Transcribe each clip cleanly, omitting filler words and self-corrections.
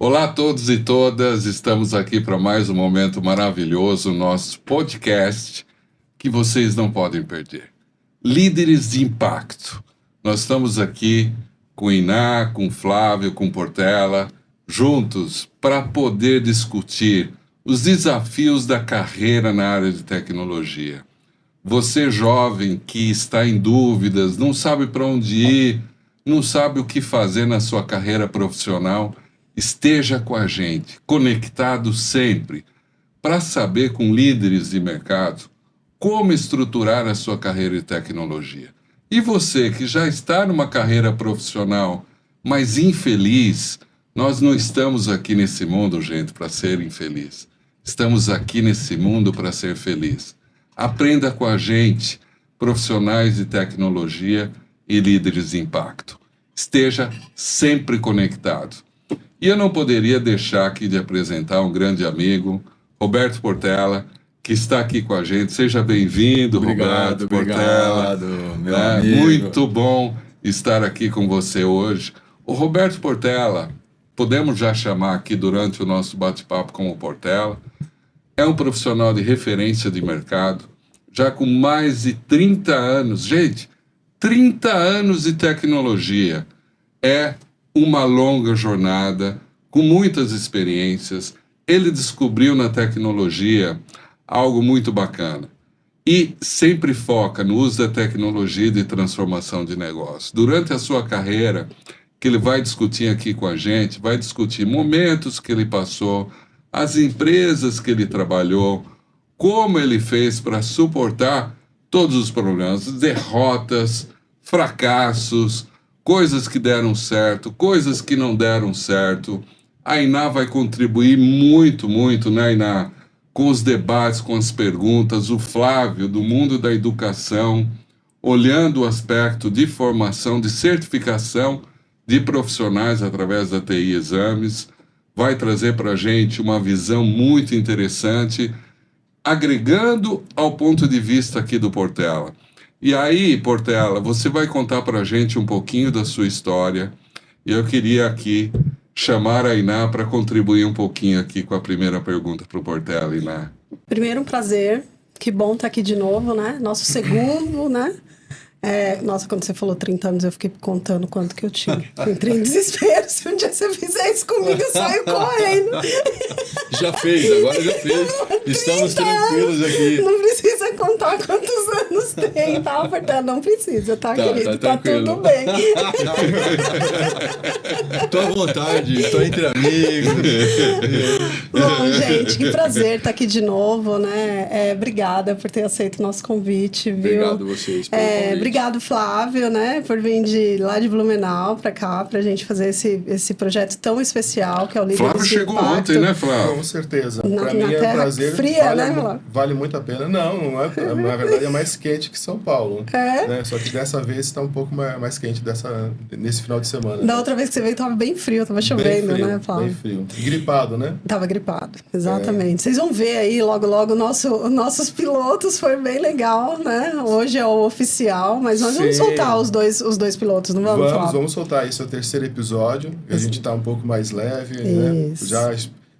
Olá a todos e todas, estamos aqui para mais um momento maravilhoso, nosso podcast que vocês não podem perder. Líderes de Impacto. Nós estamos aqui com Iná, com Flávio, com Portela, juntos para poder discutir os desafios da carreira na área de tecnologia. Você jovem que está em dúvidas, não sabe para onde ir, não sabe o que fazer na sua carreira profissional, esteja com a gente, conectado sempre, para saber com líderes de mercado como estruturar a sua carreira de tecnologia. E você que já está numa carreira profissional, mas infeliz, nós não estamos aqui nesse mundo, gente, para ser infeliz. Estamos aqui nesse mundo para ser feliz. Aprenda com a gente, profissionais de tecnologia e líderes de impacto. Esteja sempre conectado. E eu não poderia deixar aqui de apresentar um grande amigo, Roberto Portela, que está aqui com a gente. Seja bem-vindo, Roberto Portela. Obrigado, meu amigo. Muito bom estar aqui com você hoje. O Roberto Portela, podemos já chamar aqui durante o nosso bate-papo como Portela, é um profissional de referência de mercado, já com mais de 30 anos. Gente, 30 anos de tecnologia. É uma longa jornada, com muitas experiências. Ele descobriu na tecnologia algo muito bacana. E sempre foca no uso da tecnologia de transformação de negócio. Durante a sua carreira, que ele vai discutir aqui com a gente, vai discutir momentos que ele passou, as empresas que ele trabalhou, como ele fez para suportar todos os problemas, derrotas, fracassos, coisas que deram certo, coisas que não deram certo. A Iná vai contribuir muito, né, Iná? Com os debates, com as perguntas. O Flávio, do mundo da educação, olhando o aspecto de formação, de certificação de profissionais através da TI Exames, vai trazer para a gente uma visão muito interessante, agregando ao ponto de vista aqui do Portela. E aí, Portela, você vai contar para a gente um pouquinho da sua história. E eu queria aqui chamar a Iná para contribuir um pouquinho aqui com a primeira pergunta para o Portela, Iná. Primeiro, um prazer. Que bom estar aqui de novo, né? Nosso segundo, né? Nossa, quando você falou 30 anos, eu fiquei contando quanto que eu tinha. Entrei em desespero. Se um dia você fizer isso comigo, eu saio correndo. Já fez, agora já fez. Estamos tranquilos aqui. Não precisa contar quantos anos tem, tá, Portela? Não precisa, tá, querido? Tá tudo bem. Tô à vontade, tô entre amigos. Bom, gente, que prazer estar aqui de novo, né? Obrigada por ter aceito o nosso convite, viu? Obrigado a vocês pelo convite. Obrigado, Flávio, né, por vir lá de Blumenau para cá, para a gente fazer esse projeto tão especial que é o Líderes Flávio de chegou Impacto. ontem, né, Flávio? Com certeza. Na Para mim é um terra prazer. fria, né, Flávio? Vale muito a pena. Não é. Na verdade é mais quente que São Paulo. Né? Só que dessa vez está um pouco mais quente nesse final de semana. Da outra vez que você veio estava bem frio, estava chovendo, bem frio, né, Flávio? Bem frio. Gripado, né? Tava gripado, exatamente. Vocês vão ver aí logo nossos pilotos, foi bem legal, né? Hoje é o oficial, mas nós vamos soltar os dois pilotos, não vamos, Flávio? Vamos soltar. Esse é o terceiro episódio. A gente está um pouco mais leve, né?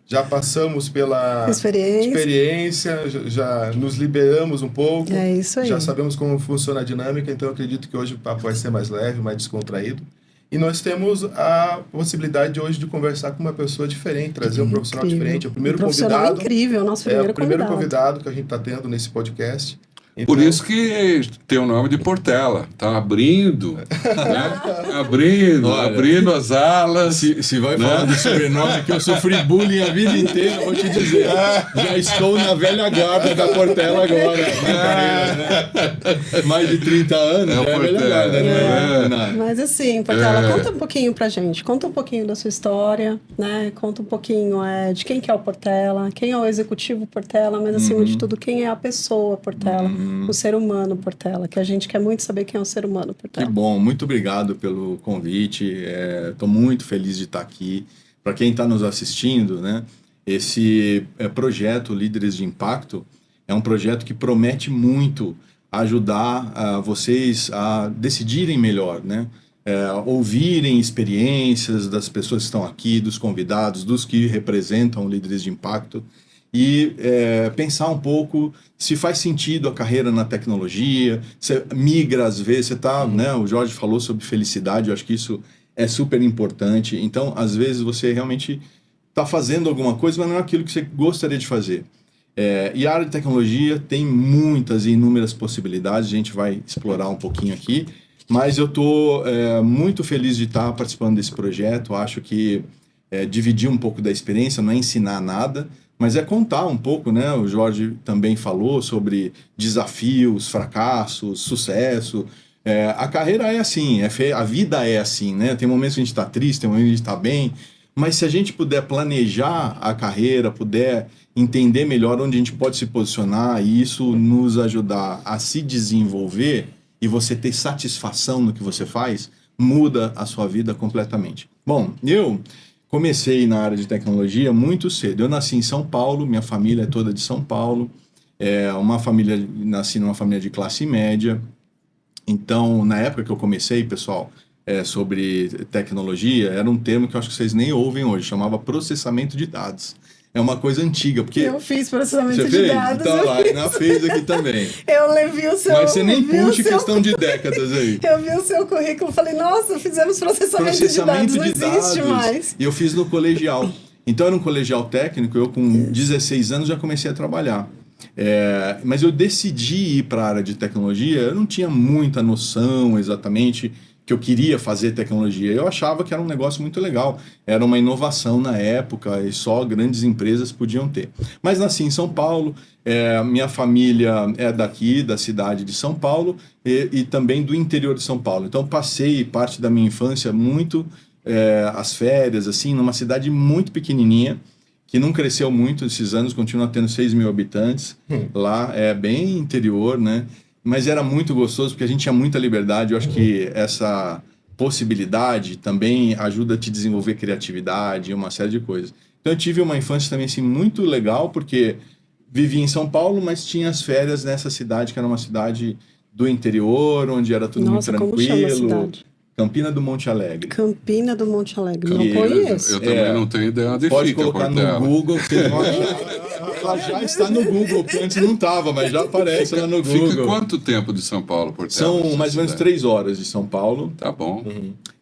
Já passamos pela experiência, já nos liberamos um pouco. É isso aí. Já sabemos como funciona a dinâmica, então eu acredito que hoje o papo vai ser mais leve, mais descontraído. E nós temos a possibilidade de hoje de conversar com uma pessoa diferente, trazer um profissional diferente. O primeiro convidado. Incrível, nosso primeiro convidado. O primeiro convidado que a gente está tendo nesse podcast. Então, por isso que tem o nome de Portela. Tá abrindo, né? Abrindo as alas. Se vai falar do sobrenome que eu sofri bullying a vida inteira, vou te dizer. Já estou na velha guarda da Portela agora. Né? Mais de 30 anos, já é velha guarda, né? Mas assim, Portela, conta um pouquinho pra gente. Conta um pouquinho da sua história, né? Conta um pouquinho de quem que é o Portela, quem é o executivo Portela, mas acima de tudo, quem é a pessoa Portela. O ser humano Portela, que a gente quer muito saber quem é o ser humano Portela. Que bom, muito obrigado pelo convite, estou muito feliz de estar aqui. Para quem está nos assistindo, né, esse projeto Líderes de Impacto é um projeto que promete muito ajudar vocês a decidirem melhor, né? ouvirem experiências das pessoas que estão aqui, dos convidados, dos que representam líderes de impacto, e pensar um pouco se faz sentido a carreira na tecnologia, você migra às vezes, você está, né, o Jorge falou sobre felicidade, eu acho que isso é super importante, então às vezes você realmente está fazendo alguma coisa, mas não é aquilo que você gostaria de fazer. E a área de tecnologia tem muitas e inúmeras possibilidades, a gente vai explorar um pouquinho aqui, mas eu estou muito feliz de estar participando desse projeto, acho que dividir um pouco da experiência, não é ensinar nada, mas é contar um pouco, né? O Jorge também falou sobre desafios, fracassos, sucesso. A carreira é assim, a vida é assim, né? Tem momentos que a gente está triste, tem momentos que a gente está bem, mas se a gente puder planejar a carreira, puder entender melhor onde a gente pode se posicionar e isso nos ajudar a se desenvolver e você ter satisfação no que você faz, muda a sua vida completamente. Bom, eu comecei na área de tecnologia muito cedo. Eu nasci em São Paulo, minha família é toda de São Paulo, nasci numa família de classe média. Então, na época que eu comecei, pessoal, sobre tecnologia, era um termo que eu acho que vocês nem ouvem hoje, chamava processamento de dados. É uma coisa antiga, porque... Eu fiz processamento você de fez? dados. Então, lá, a Ana fez aqui também. Eu vi o seu... Mas você nem puxa questão de décadas aí. Eu vi o seu currículo e falei, nossa, fizemos processamento de dados, não existe mais. E eu fiz no colegial. Então, era um colegial técnico, eu com 16 anos já comecei a trabalhar. Mas eu decidi ir para a área de tecnologia, eu não tinha muita noção exatamente que eu queria fazer tecnologia. Eu achava que era um negócio muito legal, era uma inovação na época e só grandes empresas podiam ter. Mas nasci em São Paulo, minha família é daqui, da cidade de São Paulo e também do interior de São Paulo. Então passei parte da minha infância muito as férias, assim, numa cidade muito pequenininha, que não cresceu muito esses anos, continua tendo 6 mil habitantes. Lá é bem interior, né? Mas era muito gostoso porque a gente tinha muita liberdade. Eu acho que essa possibilidade também ajuda a te desenvolver criatividade e uma série de coisas. Então eu tive uma infância também assim, muito legal, porque vivia em São Paulo, mas tinha as férias nessa cidade, que era uma cidade do interior, onde era tudo muito tranquilo. Como chama a cidade? Campina do Monte Alegre. Campina do Monte Alegre, não conheço. Eu também não tenho ideia onde pode fica. Pode colocar no Google, vocês vão achar. Ela já está no Google, porque antes não estava, mas já aparece lá no Google. Fica quanto tempo de São Paulo, Portela? São mais ou menos 3 horas de São Paulo. Tá bom.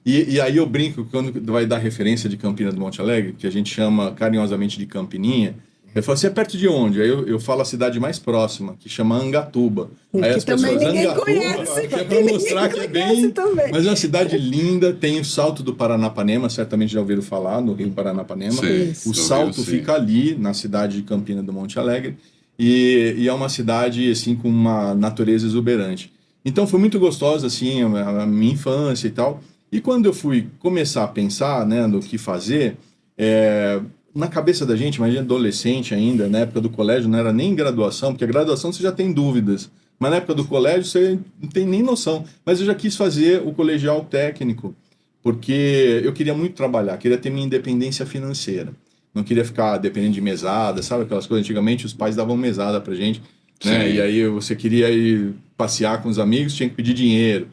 E aí eu brinco, quando vai dar referência de Campina do Monte Alegre, que a gente chama carinhosamente de Campininha, eu falo, você é perto de onde? Aí eu falo a cidade mais próxima, que chama Angatuba. Aí as pessoas, Angatuba, que é para mostrar que é bem... Também. Mas é uma cidade linda, tem o Salto do Paranapanema, certamente já ouviram falar, no Rio Paranapanema. Sim, o Salto fica ali, na cidade de Campina do Monte Alegre, e é uma cidade, assim, com uma natureza exuberante. Então foi muito gostosa, assim, a minha infância e tal. E quando eu fui começar a pensar, né, no que fazer... na cabeça da gente, imagina adolescente ainda, na época do colégio, não era nem graduação, porque a graduação você já tem dúvidas, mas na época do colégio você não tem nem noção. Mas eu já quis fazer o colegial técnico, porque eu queria muito trabalhar, queria ter minha independência financeira. Não queria ficar dependendo de mesada, sabe aquelas coisas? Antigamente os pais davam mesada pra gente, né? E aí você queria ir passear com os amigos, tinha que pedir dinheiro.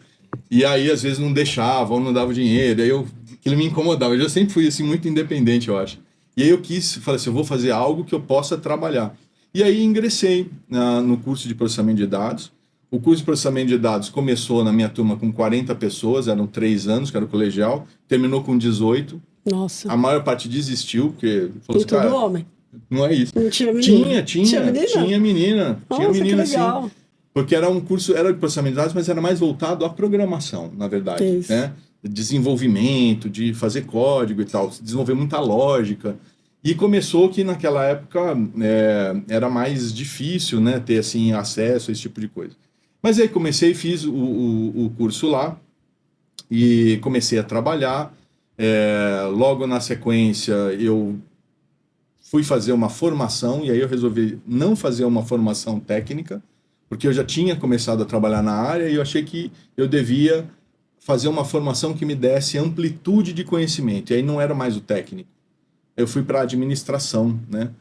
E aí às vezes não deixavam, não davam dinheiro, aí aquilo me incomodava. Eu já sempre fui assim muito independente, eu acho. E aí eu falei assim, eu vou fazer algo que eu possa trabalhar. E aí ingressei no curso de processamento de dados. O curso de processamento de dados começou na minha turma com 40 pessoas, eram 3 anos, que era o colegial, terminou com 18. Nossa. A maior parte desistiu, porque... Falou, tudo cara, homem. Não é isso. Não tinha menina? Tinha menina. Nossa, tinha menina, que legal. Sim. Porque era um curso, era de processamento de dados, mas era mais voltado à programação, na verdade. Isso. Né? Desenvolvimento, de fazer código e tal, desenvolver muita lógica. E começou que naquela época era mais difícil, né, ter assim, acesso a esse tipo de coisa. Mas aí comecei, fiz o curso lá e comecei a trabalhar. Logo na sequência eu fui fazer uma formação e aí eu resolvi não fazer uma formação técnica, porque eu já tinha começado a trabalhar na área e eu achei que eu devia fazer uma formação que me desse amplitude de conhecimento. E aí não era mais o técnico. Eu fui para a administração, né?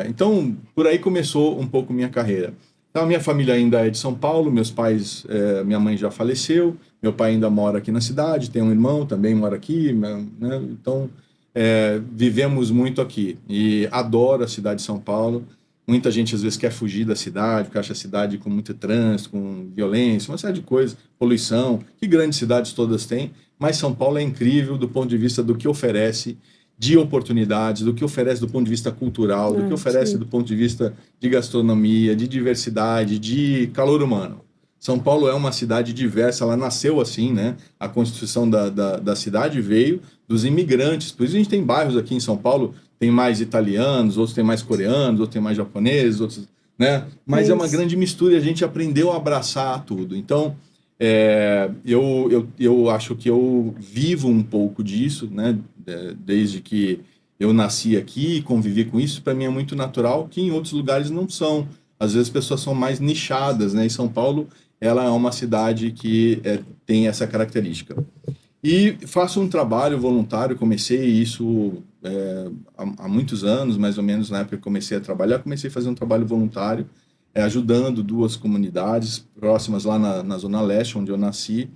Então, por aí começou um pouco minha carreira. Então, a minha família ainda é de São Paulo, meus pais, minha mãe já faleceu, Meu pai ainda mora aqui na cidade, tem um irmão também mora aqui, né? Então, vivemos muito aqui. E adoro a cidade de São Paulo. Muita gente, às vezes, quer fugir da cidade, porque acha a cidade com muito trânsito, com violência, uma série de coisas, poluição, que grandes cidades todas têm. Mas São Paulo é incrível do ponto de vista do que oferece de oportunidades, do que oferece do ponto de vista cultural, do que oferece do ponto de vista de gastronomia, de diversidade, de calor humano. São Paulo é uma cidade diversa, ela nasceu assim, né? A constituição da cidade veio dos imigrantes, por isso a gente tem bairros aqui em São Paulo, tem mais italianos, outros tem mais coreanos, outros tem mais japoneses, outros, né? Mas é uma grande mistura e a gente aprendeu a abraçar tudo. Então, eu acho que eu vivo um pouco disso, né? Desde que eu nasci aqui e convivi com isso, para mim é muito natural, que em outros lugares não são. Às vezes as pessoas são mais nichadas, né? E São Paulo, ela é uma cidade que tem essa característica. E faço um trabalho voluntário, comecei isso há muitos anos, mais ou menos na época que comecei a trabalhar, comecei a fazer um trabalho voluntário, ajudando 2 comunidades próximas lá na Zona Leste, onde eu nasci,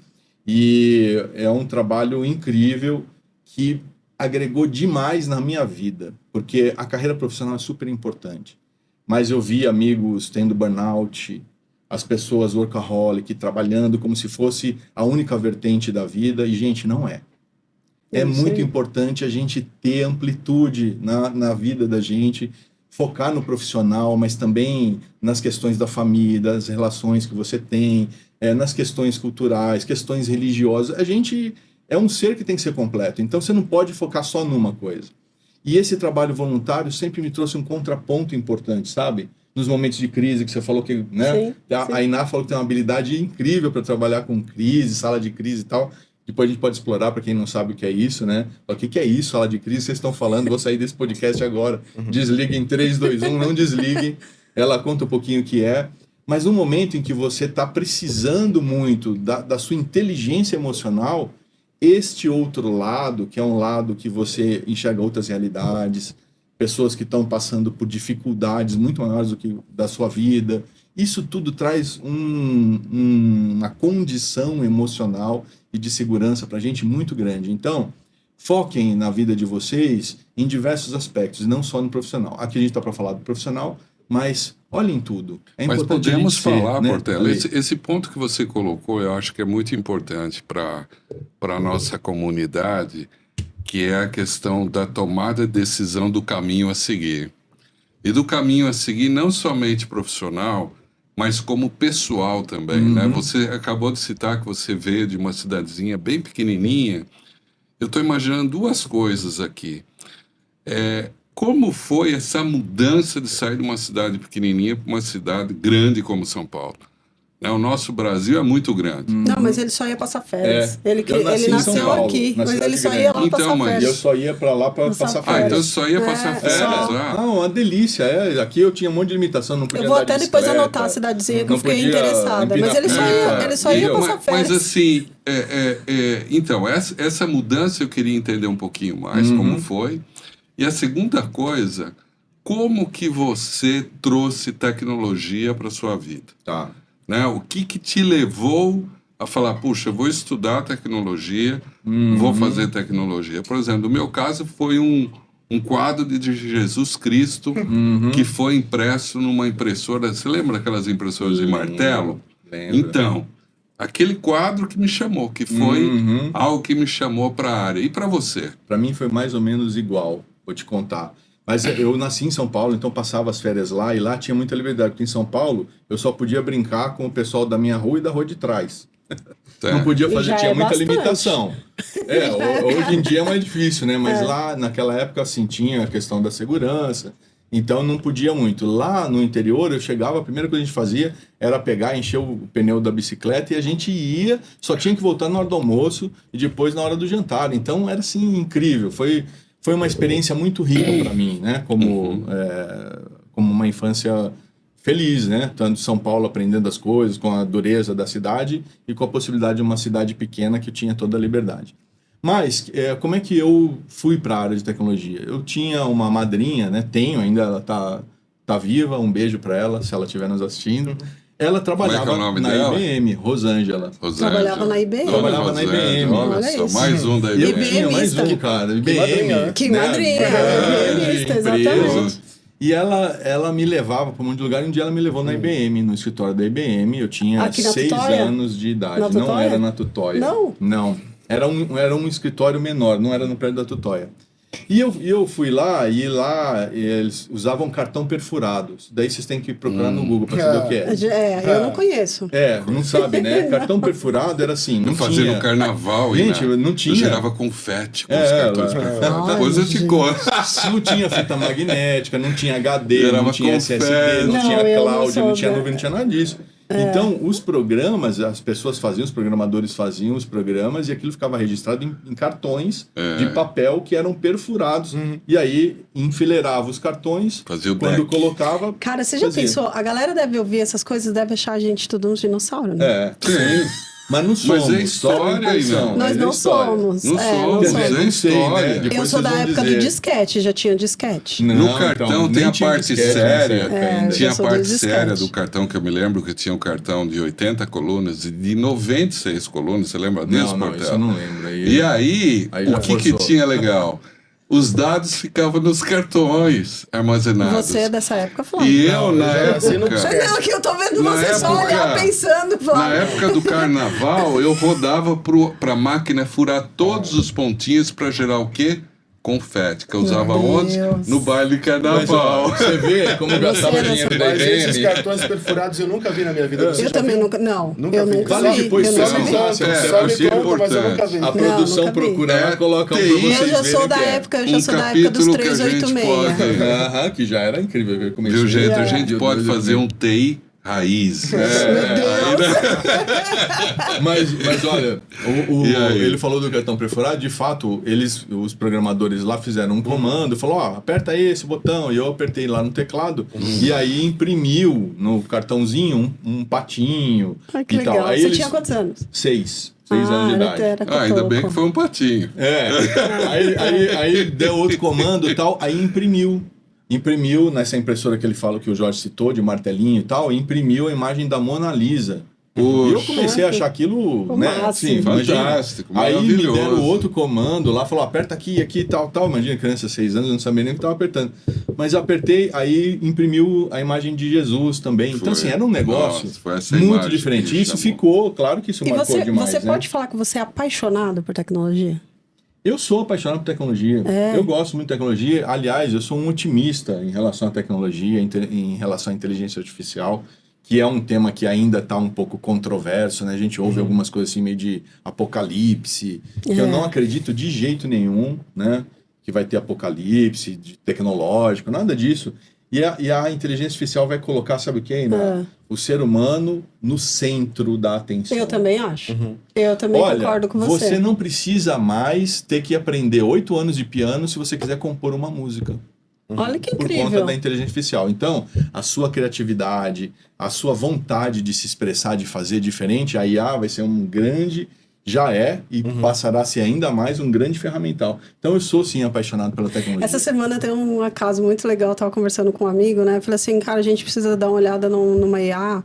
e é um trabalho incrível que agregou demais na minha vida, porque a carreira profissional é super importante, mas eu vi amigos tendo burnout, as pessoas workaholic, trabalhando como se fosse a única vertente da vida, e, gente, não é. É muito importante a gente ter amplitude na vida da gente, focar no profissional, mas também nas questões da família, das relações que você tem, nas questões culturais, questões religiosas. A gente é um ser que tem que ser completo, então você não pode focar só numa coisa. E esse trabalho voluntário sempre me trouxe um contraponto importante, sabe? Nos momentos de crise, que você falou que, né? A Iná falou que tem uma habilidade incrível para trabalhar com crise, sala de crise e tal. Depois a gente pode explorar para quem não sabe o que é isso, né? O que é isso, sala de crise? Vocês estão falando, vou sair desse podcast agora. Desliguem 3, 2, 1, não desliguem. Ela conta um pouquinho o que é. Mas no momento em que você está precisando muito da sua inteligência emocional, este outro lado, que é um lado que você enxerga outras realidades, pessoas que estão passando por dificuldades muito maiores do que da sua vida, isso tudo traz uma condição emocional e de segurança para a gente muito grande. Então, foquem na vida de vocês em diversos aspectos, não só no profissional. Aqui a gente está para falar do profissional, mas olhem tudo. É mas importante podemos falar, né, Portela, esse ponto que você colocou, eu acho que é muito importante para a nossa comunidade, que é a questão da tomada de decisão do caminho a seguir. E do caminho a seguir não somente profissional, mas como pessoal também, né? Você acabou de citar que você veio de uma cidadezinha bem pequenininha. Eu estou imaginando 2 coisas aqui. Como foi essa mudança de sair de uma cidade pequenininha para uma cidade grande como São Paulo? O nosso Brasil é muito grande. Não, mas ele só ia passar férias. Ele nasceu Paulo, aqui, mas ele só ia lá passar férias. Eu só ia para lá para passar férias. Então só ia passar férias lá. Não, uma delícia. Aqui eu tinha um monte de limitação, não podia Eu vou até depois anotar a cidadezinha que eu fiquei interessada. Mas ele só ia passar férias. Mas assim, então, essa mudança eu queria entender um pouquinho mais como foi. E a segunda coisa, como que você trouxe tecnologia para sua vida? Tá. Né? O que te levou a falar, puxa, vou estudar tecnologia, vou fazer tecnologia? Por exemplo, no meu caso foi um quadro de Jesus Cristo que foi impresso numa impressora. Você lembra aquelas impressoras de martelo? Lembro. Então, aquele quadro que me chamou, que foi algo que me chamou para a área. E para você? Para mim foi mais ou menos igual, vou te contar. Mas eu nasci em São Paulo, então passava as férias lá, e lá tinha muita liberdade, porque em São Paulo eu só podia brincar com o pessoal da minha rua e da rua de trás. Não podia fazer, tinha muita limitação. Hoje em dia é mais difícil, né? Mas lá, naquela época, assim, tinha a questão da segurança, então não podia muito. Lá no interior, eu chegava, a primeira coisa que a gente fazia era pegar, encher o pneu da bicicleta e a gente ia, só tinha que voltar na hora do almoço e depois na hora do jantar. Então era, assim, incrível. Foi uma experiência muito rica para mim, né? Como uma infância feliz, né? Tanto em São Paulo aprendendo as coisas, com a dureza da cidade e com a possibilidade de uma cidade pequena que tinha toda a liberdade. Mas como é que eu fui para a área de tecnologia? Eu tinha uma madrinha, né? Tenho ainda, ela tá viva, um beijo para ela, se ela estiver nos assistindo. Ela Como é que é trabalhava o nome na dela? IBM, Rosângela. Trabalhava na IBM. Dona Trabalhava na Rosângela, IBM. Olha Olha só, isso. mais um da E eu IBM. tinha mais IBMista. um, cara. IBM. madrinha. Que né? madrinha, Grande IBMista, empresa. exatamente. E ela me levava para um monte de lugar. E um dia ela me levou na IBM, no escritório da IBM. Eu tinha Aqui na 6 Tutóia? anos de idade. Na Não Tutóia? era na Tutóia. Não? Não. Era um escritório menor, não era no prédio da Tutóia. E eu fui lá, e lá eles usavam cartão perfurado. Daí vocês têm que procurar no Google para saber o que é. Eu não conheço. Não sabe, né? Cartão perfurado era assim, não Eu fazia tinha... no carnaval, Gente, né? não tinha. Eu gerava confete com os cartões perfurados. Depois eu te conto. Não tinha fita magnética, não tinha HD, Gerava não tinha confete. SSD, não Não, tinha eu não cloud, sou não tinha da- nuvem, não tinha nada disso. Então, os programas, as pessoas faziam, os programadores faziam os programas e aquilo ficava registrado em cartões de papel que eram perfurados. E aí, enfileirava os cartões, Fazia o quando deck. colocava... Cara, você já fazia. pensou? A galera deve ouvir essas coisas, deve achar a gente tudo uns dinossauros, né? Sim. Mas não somos. Mas é história, só a impressão, Inan. Nós mas é não história. somos. Não É, somos, não somos. é não sei, história. né? Depois Eu sou da vocês vão época do dizer. disquete, já tinha disquete. Não, No cartão tem nem a tinha parte disquete nessa séria. época ainda. Tinha eu a sou do parte disquete. séria do cartão, que eu me lembro que tinha um cartão de 80 colunas e de 96 colunas. Você lembra disso, Não, Portela? isso eu não lembro. E aí, Aí já o que forçou. tinha legal? Os dados ficavam nos cartões armazenados. Você é dessa época, Flávio? E Não, eu, na eu já nasci no época... Não, que eu tô vendo Na você só época- olhar pensando, Na Flávio. época do carnaval, eu rodava pra máquina furar todos os pontinhos pra gerar o quê? Confete, que eu usava Meu onde? Deus. No baile de Mas, ó, carnaval. você vê como gastava dinheiro da Mas esses IBM. cartões perfurados eu nunca vi na minha vida. Você Eu já também viu? nunca. Não, Nunca eu vi. nunca Vale vi. depois eu só nunca me vi. conta, Só é me isso é conta, mas eu nunca vi. A produção nunca vi. procura lá, coloca um pra TI. vocês Eu já verem sou da que é. época, eu já Um sou da época dos capítulo que a gente 386. pode... Aham, que já era incrível. Eu comecei Viu, gente? A É. gente pode fazer um TI raiz. Mas olha, E aí? ele falou do cartão perfurado, de fato, os programadores lá fizeram um comando, falou, aperta esse botão, e eu apertei lá no teclado, e aí imprimiu no cartãozinho um patinho Ai, que e legal. tal. Aí Você eles... tinha quantos anos? 6 anos de idade. Ah, ainda bem que foi um patinho. Aí deu outro comando e tal, aí imprimiu nessa impressora que ele fala que o Jorge citou, de martelinho e tal, imprimiu a imagem da Mona Lisa. E eu comecei a achar aquilo, né, assim, fantástico, imagina. Aí me maravilhoso. deram outro comando lá, falou, aperta aqui, tal. Imagina, criança, 6 anos, eu não sabia nem o que estava apertando. Mas eu apertei, aí imprimiu a imagem de Jesus também. Então, assim, era um negócio Nossa, foi essa muito imagem diferente. que Isso chamou. ficou, claro que isso E marcou demais, você né? pode falar que você é apaixonado por tecnologia? Eu sou apaixonado por tecnologia. Eu gosto muito de tecnologia. Aliás, eu sou um otimista em relação à tecnologia, em relação à inteligência artificial, que é um tema que ainda está um pouco controverso, né? A gente ouve algumas coisas assim meio de apocalipse, que eu não acredito de jeito nenhum, né? Que vai ter apocalipse tecnológico, nada disso. E a inteligência artificial vai colocar, sabe o que, né? O ser humano no centro da atenção. Eu também acho. Eu também concordo com você. Você não precisa mais ter que aprender 8 anos de piano se você quiser compor uma música. Olha que Por incrível. conta da inteligência artificial. Então, a sua criatividade, a sua vontade de se expressar, de fazer diferente, a IA vai ser um grande... Já é, e passará a ser ainda mais um grande ferramental. Então, eu sou, sim, apaixonado pela tecnologia. Essa semana tem um caso muito legal, eu tava conversando com um amigo, né? Eu falei assim, cara, a gente precisa dar uma olhada numa IA,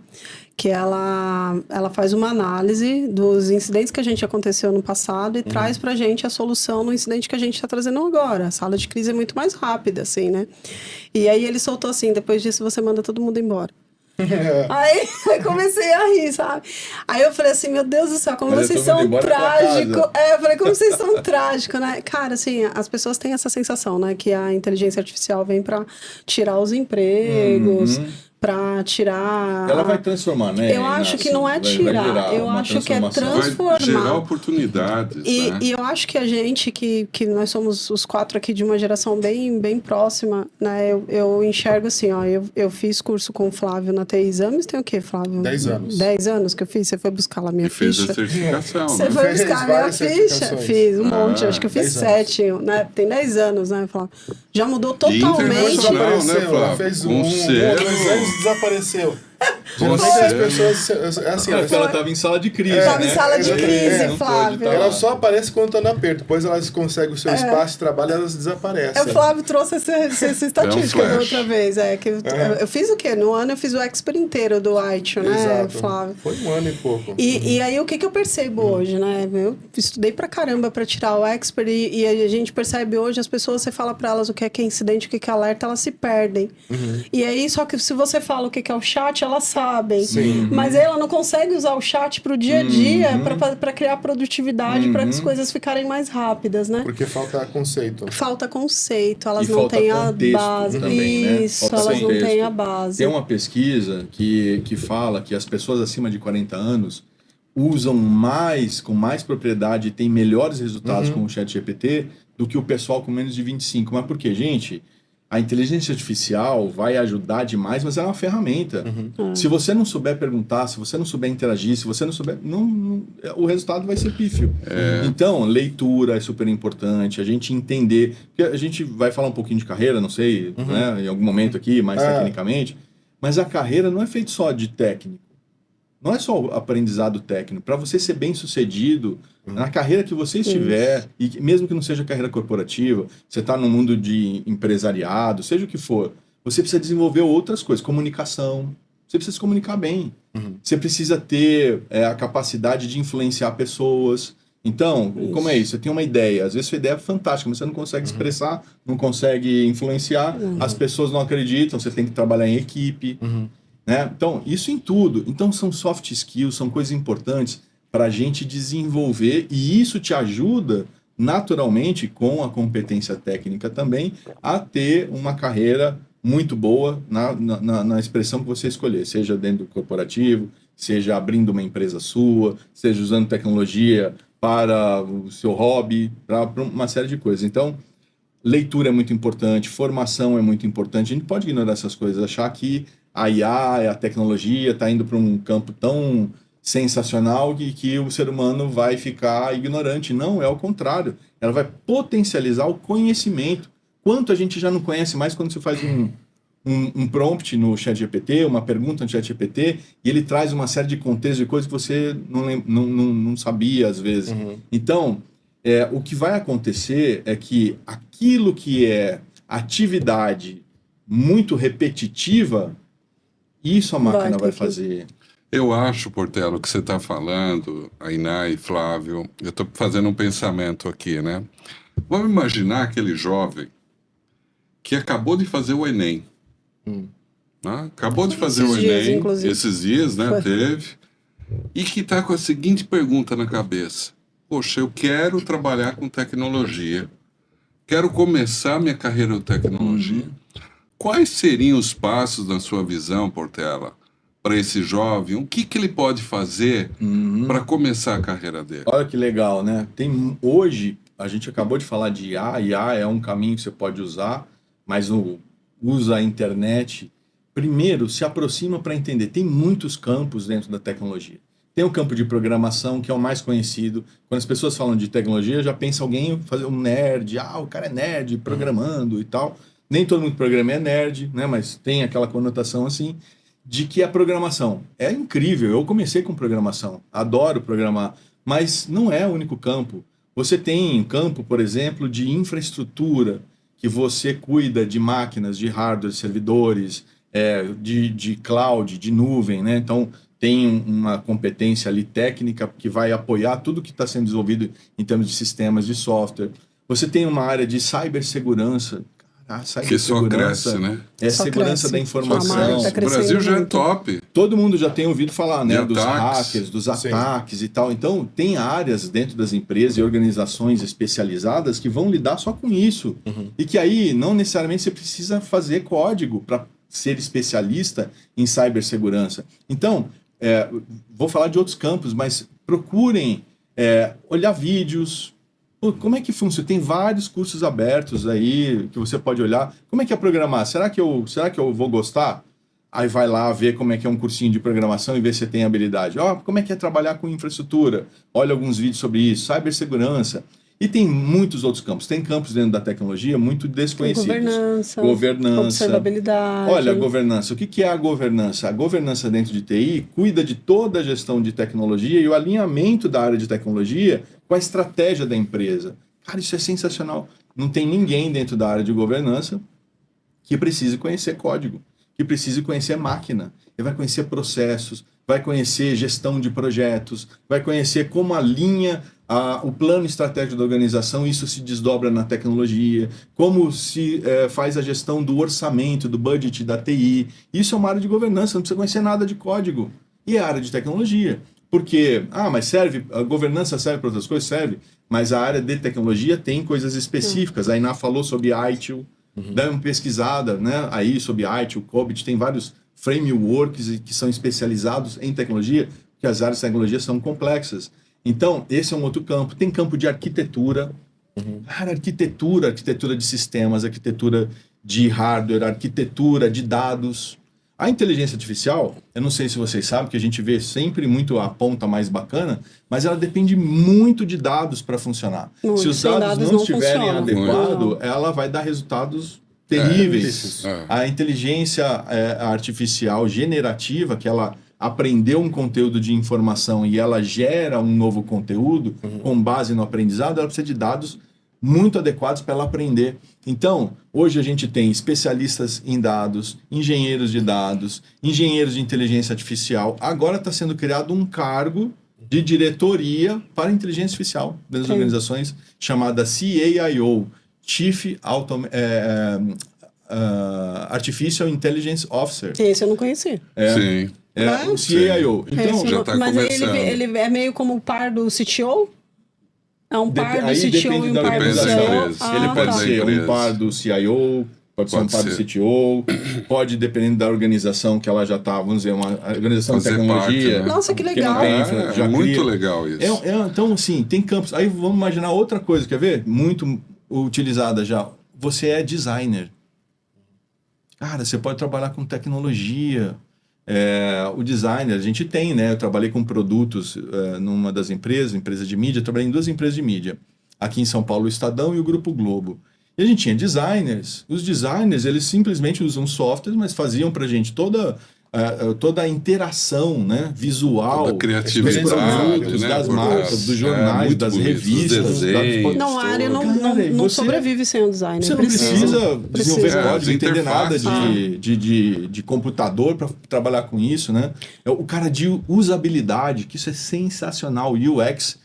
que ela faz uma análise dos incidentes que a gente aconteceu no passado e traz pra gente a solução no incidente que a gente tá trazendo agora. A sala de crise é muito mais rápida, assim, né? E aí ele soltou assim, depois disso você manda todo mundo embora. Aí eu comecei a rir, sabe? Aí eu falei assim, meu Deus do céu, como Mas vocês eu tô são indo embora pra trágicos. casa. Eu falei, como vocês são trágicos, né? Cara, assim, as pessoas têm essa sensação, né? Que a inteligência artificial vem pra tirar os empregos, pra tirar... Ela vai transformar, né? Eu acho que não é Vai tirar, gerar eu uma acho que é transformação. Vai gerar transformar. oportunidades, né? E eu acho que a gente, que nós somos os 4 aqui de uma geração bem próxima, né? Eu enxergo assim, ó, eu fiz curso com o Flávio na TI Exames, tem o quê, Flávio? 10 anos. 10 anos que eu fiz, você foi buscar lá minha E fez ficha. a certificação, Você né? foi Fez buscar minha várias ficha? certificações. Fiz um monte, acho que eu fiz 10 anos. 7, né? Tem 10 anos, né, Flávio? Já mudou E totalmente. internacional, né, Flávio? Fez Um um, selo. 2 anos desapareceu. Geralmente as pessoas, assim, Porque ela estava em sala de crise. Estava em sala de crise, Flávio. Ela só aparece quando está no aperto. Depois elas conseguem o seu espaço de trabalho e elas desaparecem. O Flávio trouxe essa estatística da outra vez. Que eu fiz o quê? No ano eu fiz o expert inteiro do Aitio, né, Exato. Flávio? Foi um ano e pouco. E aí o que eu percebo hoje, né? Eu estudei pra caramba pra tirar o expert e a gente percebe hoje, as pessoas, você fala pra elas o que é incidente, o que é alerta, elas se perdem. E aí, só que se você fala o que é o chat, elas sabem. Sim. Mas ela não consegue usar o chat pro dia a dia pra criar produtividade, para as coisas ficarem mais rápidas, né? Porque falta conceito. Falta conceito, elas E não falta têm a contexto base. também, né? Isso, Falta elas não contexto. têm a base. Tem uma pesquisa que fala que as pessoas acima de 40 anos usam mais, com mais propriedade e têm melhores resultados com o ChatGPT do que o pessoal com menos de 25. Mas por quê, gente? A inteligência artificial vai ajudar demais, mas é uma ferramenta. Se você não souber perguntar, se você não souber interagir, se você não souber... o resultado vai ser pífio. Então, leitura é super importante, a gente entender... Porque a gente vai falar um pouquinho de carreira, não sei, né, em algum momento aqui, mais tecnicamente, mas a carreira não é feita só de técnico. Não é só o aprendizado técnico. Para você ser bem sucedido na carreira que você estiver, e mesmo que não seja carreira corporativa, você está no mundo de empresariado, seja o que for, você precisa desenvolver outras coisas, comunicação. Você precisa se comunicar bem. Você precisa ter a capacidade de influenciar pessoas. Então, como é isso? Você tem uma ideia, às vezes sua ideia é fantástica, mas você não consegue expressar, não consegue influenciar, as pessoas não acreditam, você tem que trabalhar em equipe. Né? Então, isso em tudo. Então, são soft skills, são coisas importantes para a gente desenvolver, e isso te ajuda, naturalmente, com a competência técnica também, a ter uma carreira muito boa na expressão que você escolher, seja dentro do corporativo, seja abrindo uma empresa sua, seja usando tecnologia para o seu hobby, para uma série de coisas. Então, leitura é muito importante, formação é muito importante. A gente pode ignorar essas coisas, achar que a IA, a tecnologia, está indo para um campo tão sensacional que o ser humano vai ficar ignorante. Não, é ao contrário. Ela vai potencializar o conhecimento. Quanto a gente já não conhece mais quando você faz um prompt no ChatGPT, uma pergunta no ChatGPT, e ele traz uma série de contextos de coisas que você não sabia às vezes. Então, o que vai acontecer é que aquilo que é atividade muito repetitiva, isso a máquina vai fazer. Eu acho, Portela, o que você está falando, Ainá e Flávio, eu estou fazendo um pensamento aqui, né? Vamos imaginar aquele jovem que acabou de fazer o Enem. Né? Acabou de fazer o Enem, esses dias, né? Teve. E que está com a seguinte pergunta na cabeça. Poxa, eu quero trabalhar com tecnologia. Quero começar minha carreira de tecnologia. Quais seriam os passos, na sua visão, Portela, para esse jovem? O que ele pode fazer para começar a carreira dele? Olha que legal, né? Hoje, a gente acabou de falar de IA. IA é um caminho que você pode usar, mas usa a internet. Primeiro, se aproxima para entender. Tem muitos campos dentro da tecnologia. Tem o campo de programação, que é o mais conhecido. Quando as pessoas falam de tecnologia, já pensa alguém fazer um nerd. O cara é nerd, programando e tal. Nem todo mundo que programa é nerd, né? Mas tem aquela conotação assim, de que a programação é incrível. Eu comecei com programação, adoro programar, mas não é o único campo. Você tem campo, por exemplo, de infraestrutura, que você cuida de máquinas, de hardware, servidores, de cloud, de nuvem, né? Então, tem uma competência ali técnica que vai apoiar tudo que está sendo desenvolvido em termos de sistemas de software. Você tem uma área de cibersegurança, que só cresce, né? Só segurança cresce. Da informação. Tá o Brasil já é top. Todo mundo já tem ouvido falar, né? Dos ataques. Hackers, dos ataques e tal. Então, tem áreas dentro das empresas e organizações especializadas que vão lidar só com isso. E que aí, não necessariamente você precisa fazer código para ser especialista em cibersegurança. Então, vou falar de outros campos, mas procurem olhar vídeos. Como é que funciona? Tem vários cursos abertos aí que você pode olhar. Como é que é programar? Será que eu vou gostar? Aí vai lá ver como é que é um cursinho de programação e ver se você tem habilidade. Como é que é trabalhar com infraestrutura? Olha alguns vídeos sobre isso. Cibersegurança. E tem muitos outros campos. Tem campos dentro da tecnologia muito desconhecidos. Governança. Observabilidade. Olha, a governança. O que é a governança? A governança dentro de TI cuida de toda a gestão de tecnologia e o alinhamento da área de tecnologia com a estratégia da empresa. Cara, isso é sensacional. Não tem ninguém dentro da área de governança que precise conhecer código, que precise conhecer máquina. Ele vai conhecer processos, vai conhecer gestão de projetos, vai conhecer como alinha o plano estratégico da organização, isso se desdobra na tecnologia, como se faz a gestão do orçamento, do budget da TI. Isso é uma área de governança, não precisa conhecer nada de código. E é a área de tecnologia. Porque, mas serve, a governança serve para outras coisas? Serve. Mas a área de tecnologia tem coisas específicas. A Iná falou sobre ITIL, dá uma pesquisada, né, aí sobre ITIL, COBIT, tem vários frameworks que são especializados em tecnologia, porque as áreas de tecnologia são complexas. Então, esse é um outro campo. Tem campo de arquitetura. Cara, arquitetura de sistemas, arquitetura de hardware, arquitetura de dados. A inteligência artificial, eu não sei se vocês sabem, que a gente vê sempre muito a ponta mais bacana, mas ela depende muito de dados para funcionar. Se os dados não estiverem adequados, ela vai dar resultados terríveis. A inteligência artificial generativa, que ela aprendeu um conteúdo de informação e ela gera um novo conteúdo com base no aprendizado, ela precisa de dados muito adequados para ela aprender. Então, hoje a gente tem especialistas em dados, engenheiros de dados, engenheiros de inteligência artificial. Agora está sendo criado um cargo de diretoria para inteligência artificial das organizações, chamada CAIO, Chief Artificial Intelligence Officer. Esse eu não conheci. Sim. O CAIO. Então, já está começando. Ele é meio como o par do CTO? É um par do CTO e um par do CIO? Ele pode ser um par do CIO, pode ser um par do CTO, pode, dependendo da organização que ela já está, vamos dizer, uma organização de tecnologia. Parte, né? Nossa, que legal. É muito legal isso. Então, assim, tem campos. Aí vamos imaginar outra coisa, quer ver? Muito utilizada já. Você é designer. Cara, você pode trabalhar com tecnologia. O designer, a gente tem, né? Eu trabalhei com produtos numa das empresas de mídia, trabalhei em 2 empresas de mídia. Aqui em São Paulo, o Estadão e o Grupo Globo. E a gente tinha designers. Os designers, eles simplesmente usam softwares, mas faziam pra gente toda a interação, né, visual, toda a criatividade, dos produtos, né, das marcas, dos jornais, das revistas. Não, a área não sobrevive sem o design. Você não precisa desenvolver código, entender nada de computador para trabalhar com isso, né? O cara de usabilidade, que isso é sensacional, UX.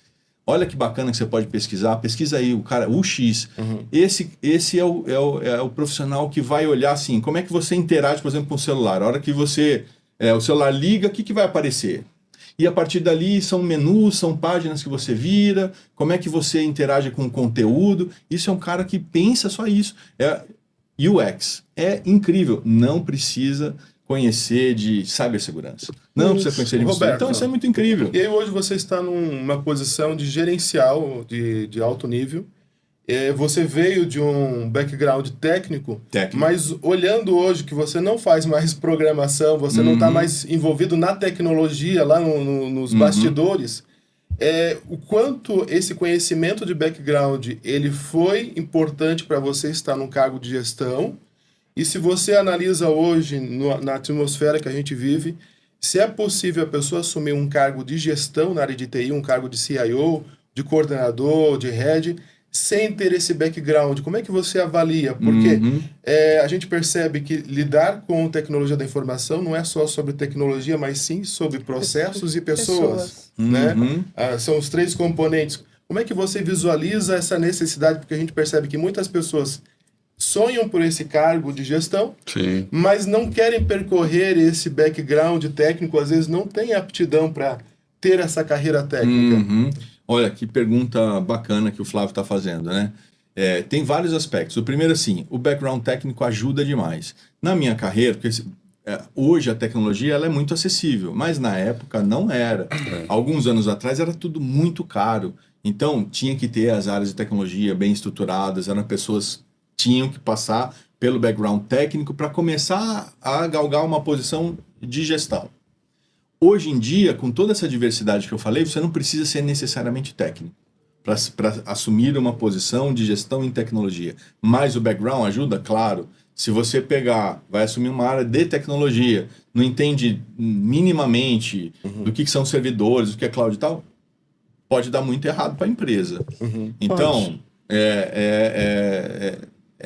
Olha que bacana que você pode pesquisar. Pesquisa aí, o X. Esse é o profissional que vai olhar assim, como é que você interage, por exemplo, com o celular. A hora que o celular liga, o que vai aparecer? E a partir dali são menus, são páginas que você vira, como é que você interage com o conteúdo. Isso é um cara que pensa só isso. UX. É incrível. Não precisa conhecer de cibersegurança. Não precisa conhecer de Roberto. Então isso é muito incrível. E aí hoje você está numa posição de gerencial de alto nível. Você veio de um background técnico, mas olhando hoje que você não faz mais programação, você não está mais envolvido na tecnologia, lá nos bastidores, o quanto esse conhecimento de background ele foi importante para você estar num cargo de gestão. E se você analisa hoje, na atmosfera que a gente vive, se é possível a pessoa assumir um cargo de gestão na área de TI, um cargo de CIO, de coordenador, de head, sem ter esse background, como é que você avalia? Porque a gente percebe que lidar com tecnologia da informação não é só sobre tecnologia, mas sim sobre processos e pessoas. Né? São os 3 componentes. Como é que você visualiza essa necessidade? Porque a gente percebe que muitas pessoas sonham por esse cargo de gestão, mas não querem percorrer esse background técnico, às vezes não têm aptidão para ter essa carreira técnica. Olha, que pergunta bacana que o Flávio está fazendo, né? Tem vários aspectos. O primeiro, assim, o background técnico ajuda demais. Na minha carreira, porque hoje a tecnologia ela é muito acessível, mas na época não era. Alguns anos atrás era tudo muito caro. Então, tinha que ter as áreas de tecnologia bem estruturadas, eram pessoas tinham que passar pelo background técnico para começar a galgar uma posição de gestão. Hoje em dia, com toda essa diversidade que eu falei, você não precisa ser necessariamente técnico para assumir uma posição de gestão em tecnologia. Mas o background ajuda? Claro. Se você vai assumir uma área de tecnologia, não entende minimamente do que são servidores, o que é cloud e tal, pode dar muito errado para a empresa. Então, é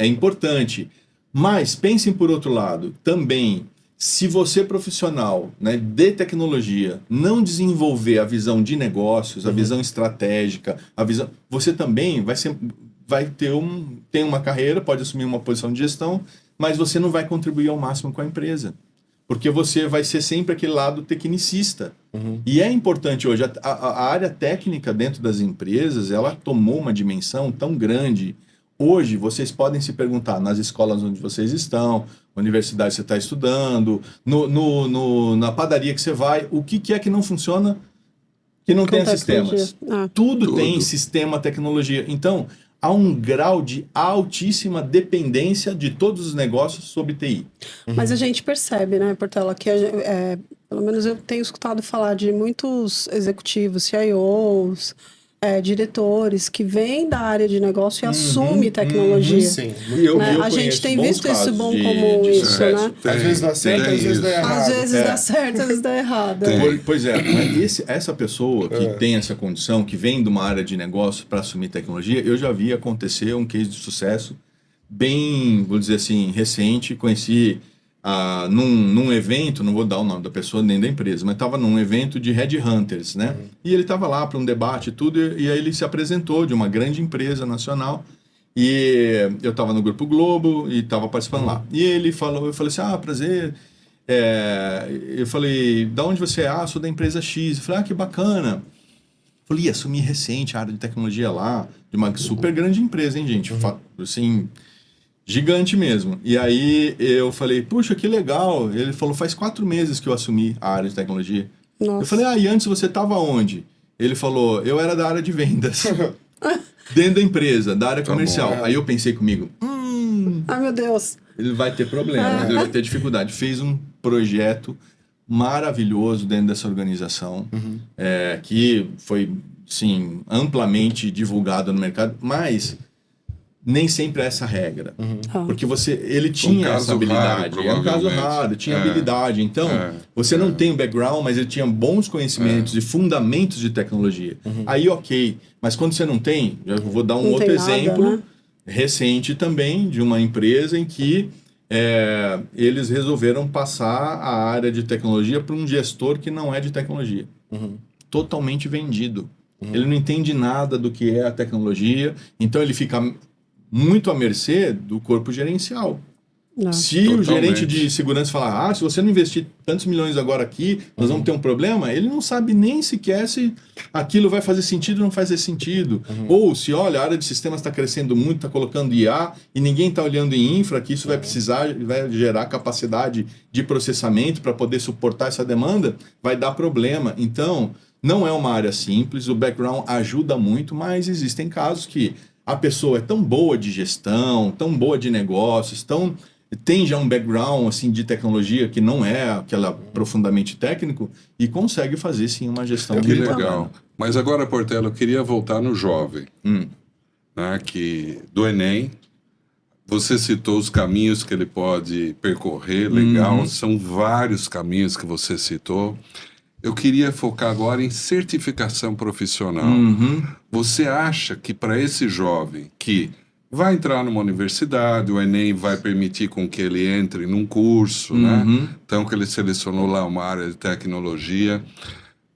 importante. Mas pensem por outro lado, também, se você profissional, né, de tecnologia não desenvolver a visão de negócios, a visão estratégica, você também tem uma carreira, pode assumir uma posição de gestão, mas você não vai contribuir ao máximo com a empresa. Porque você vai ser sempre aquele lado tecnicista. E é importante hoje, a área técnica dentro das empresas, ela tomou uma dimensão tão grande. Hoje, vocês podem se perguntar nas escolas onde vocês estão, universidade você está estudando, na padaria que você vai, o que é que não funciona, que não tenha sistemas. Tudo tem sistema, tecnologia. Então, há um grau de altíssima dependência de todos os negócios sobre TI. Mas a gente percebe, né, Portela, que pelo menos eu tenho escutado falar de muitos executivos, CIOs, diretores que vêm da área de negócio e assumem tecnologia. Sim. A gente tem visto isso bom como isso, né? Às vezes dá certo, às vezes dá errado. Às vezes dá certo, às vezes dá errado. Pois é, mas essa pessoa que tem essa condição, que vem de uma área de negócio para assumir tecnologia, eu já vi acontecer um case de sucesso bem, vou dizer assim, recente. Conheci num evento, não vou dar o nome da pessoa nem da empresa, mas estava num evento de headhunters, né? E ele estava lá para um debate e tudo, e aí ele se apresentou de uma grande empresa nacional, e eu estava no Grupo Globo e estava participando lá. E ele falou, eu falei assim, prazer. Eu falei, da onde você é? Sou da empresa X. Eu falei, que bacana. Eu falei, assumi recente a área de tecnologia lá, de uma super grande empresa, hein, gente? Assim, gigante mesmo. E aí eu falei, puxa, que legal. Ele falou, faz 4 meses que eu assumi a área de tecnologia. Nossa. Eu falei, e antes você estava onde? Ele falou, eu era da área de vendas. Dentro da empresa, da área comercial. Aí eu pensei comigo, ai meu Deus. Ele vai ter problema, ele vai ter dificuldade. Fez um projeto maravilhoso dentro dessa organização, que foi, sim, amplamente divulgado no mercado, mas nem sempre é essa regra. Porque ele tinha essa habilidade. É um caso raro, tinha habilidade. Então, você não tem o background, mas ele tinha bons conhecimentos e fundamentos de tecnologia. Aí, ok. Mas quando você não tem, eu vou dar um outro exemplo recente também, de uma empresa em que eles resolveram passar a área de tecnologia para um gestor que não é de tecnologia. Totalmente vendido. Ele não entende nada do que é a tecnologia, então ele fica muito à mercê do corpo gerencial. Se o gerente de segurança falar, se você não investir tantos milhões agora aqui, nós vamos ter um problema, ele não sabe nem sequer se aquilo vai fazer sentido ou não fazer sentido. Ou se, olha, a área de sistemas está crescendo muito, está colocando IA e ninguém está olhando em infra, que isso vai precisar, vai gerar capacidade de processamento para poder suportar essa demanda, vai dar problema. Então, não é uma área simples, o background ajuda muito, mas existem casos que a pessoa é tão boa de gestão, tão boa de negócios, tem já um background assim, de tecnologia que não é aquela profundamente técnico e consegue fazer sim uma gestão que legal. Mas agora, Portela, eu queria voltar no jovem, né, que do Enem. Você citou os caminhos que ele pode percorrer, legal. São vários caminhos que você citou. Eu queria focar agora em certificação profissional. Você acha que para esse jovem que vai entrar numa universidade, o Enem vai permitir com que ele entre num curso, né? Então, que ele selecionou lá uma área de tecnologia.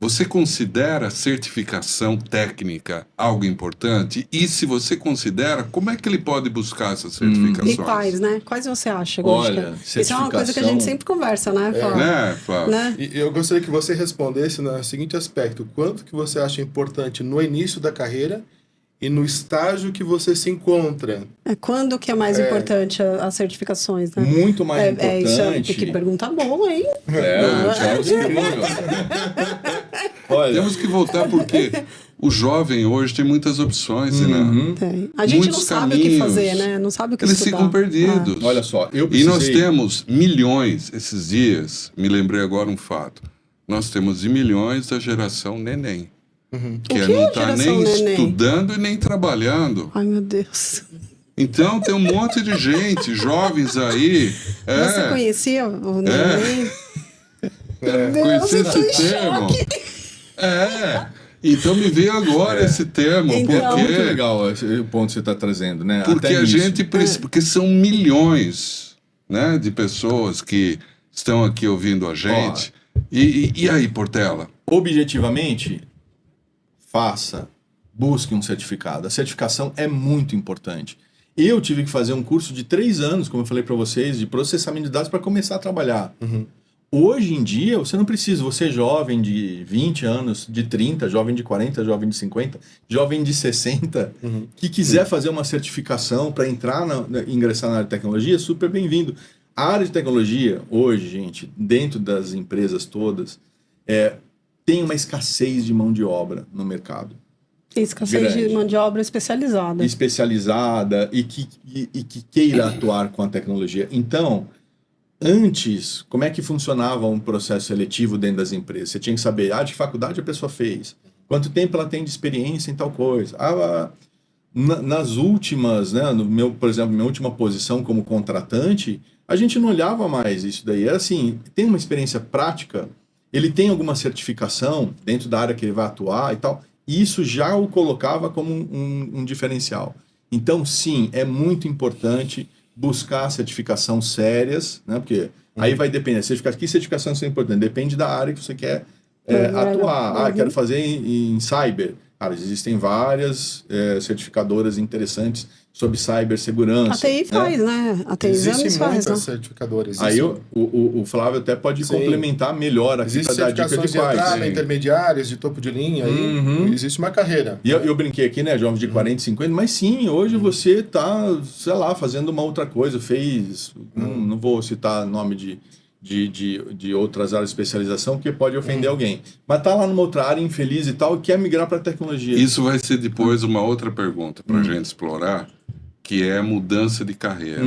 Você considera certificação técnica algo importante? E se você considera, como é que ele pode buscar essas certificações? E quais, né? Quais você acha? Olha, isso é uma coisa que a gente sempre conversa, né, Flávio? Né? E eu gostaria que você respondesse no seguinte aspecto. Quanto que você acha importante no início da carreira e no estágio que você se encontra? Quando que é mais importante as certificações, né? Muito mais importante. Isso tem que perguntar bom, hein? Olha, temos que voltar porque o jovem hoje tem muitas opções, né? Tem. A gente não sabe o que fazer, né? Não sabe o que estudar. Eles ficam perdidos. Olha só, E nós temos milhões, esses dias, me lembrei agora um fato, nós temos milhões da geração neném. Que não está nem estudando e nem trabalhando. Ai, meu Deus. Então tem um monte de gente, jovens aí. Você conhecia o neném? Conhecia esse termo? Então me veio agora esse termo. Então, porque É muito legal o ponto que você está trazendo, né? Porque Até a gente precisa, porque são milhões, né, de pessoas que estão aqui ouvindo a gente. E aí, Portela? Objetivamente, busque um certificado. A certificação é muito importante. Eu tive que fazer um curso de 3 anos, como eu falei para vocês, de processamento de dados para começar a trabalhar. Hoje em dia, você não precisa, você é jovem de 20 anos, de 30, jovem de 40, jovem de 50, jovem de 60, que quiser fazer uma certificação para ingressar na área de tecnologia, super bem-vindo. A área de tecnologia, hoje, gente, dentro das empresas todas, tem uma escassez de mão de obra no mercado. Escassez de mão de obra especializada. Especializada e que queira atuar com a tecnologia. Então, antes, como é que funcionava um processo seletivo dentro das empresas? Você tinha que saber, de faculdade a pessoa fez, quanto tempo ela tem de experiência em tal coisa. Nas últimas, né, por exemplo, minha última posição como contratante, a gente não olhava mais isso daí. Era assim, tem uma experiência prática, ele tem alguma certificação dentro da área que ele vai atuar e tal, e isso já o colocava como um diferencial. Então, sim, é muito importante buscar certificação sérias, né? Porque aí vai depender. Que certificações são importantes? Depende da área que você quer atuar. Quero fazer em cyber. Cara, existem várias certificadoras interessantes sobre cibersegurança. A TI faz, né? A TI Existem faz, muitas certificadoras. Aí o Flávio até pode complementar melhor aqui para dar dica de quais. Entrada, intermediárias, de topo de linha, aí existe uma carreira. E eu brinquei aqui, né, jovens de 40, 50, mas sim, hoje você está, sei lá, fazendo uma outra coisa, não vou citar nome de outras áreas de especialização, porque pode ofender alguém. Mas tá lá numa outra área infeliz e tal, e quer migrar para a tecnologia. Isso vai ser depois uma outra pergunta para a gente explorar, que é mudança de carreira.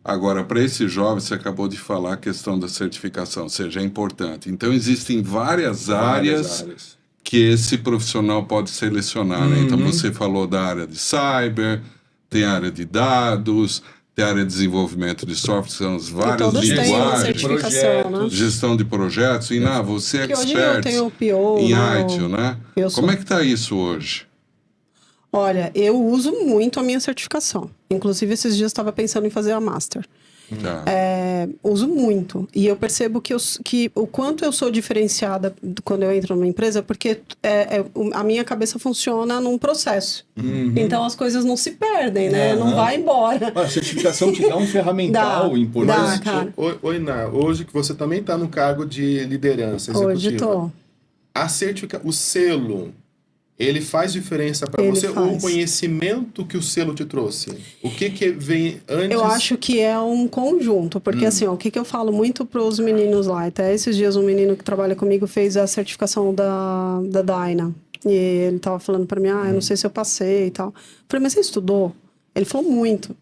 Agora, para esse jovem, você acabou de falar a questão da certificação, ou seja, é importante. Então, existem várias áreas que esse profissional pode selecionar. Né? Então, você falou da área de cyber, tem a área de dados, tem a área de desenvolvimento de software, são as várias linguagens, né? gestão de projetos. E você é expert em ITIL, né? Como é que está isso hoje? Olha, eu uso muito a minha certificação. Inclusive, esses dias eu estava pensando em fazer a Master. Uso muito. E eu percebo que o quanto eu sou diferenciada quando eu entro numa empresa, porque a minha cabeça funciona num processo. Então, as coisas não se perdem, né? Não vai embora. A certificação te dá um ferramental importante. Cara. Iná, hoje que você também está no cargo de liderança executiva. Hoje estou. O selo... Ele faz diferença para você? Ou o conhecimento que o selo te trouxe? O que vem antes? Eu acho que é um conjunto, porque assim, o que eu falo muito para os meninos lá, até esses dias um menino que trabalha comigo fez a certificação da Dyna, e ele tava falando para mim, eu não sei se eu passei e tal. Eu falei, mas você estudou? Ele falou muito.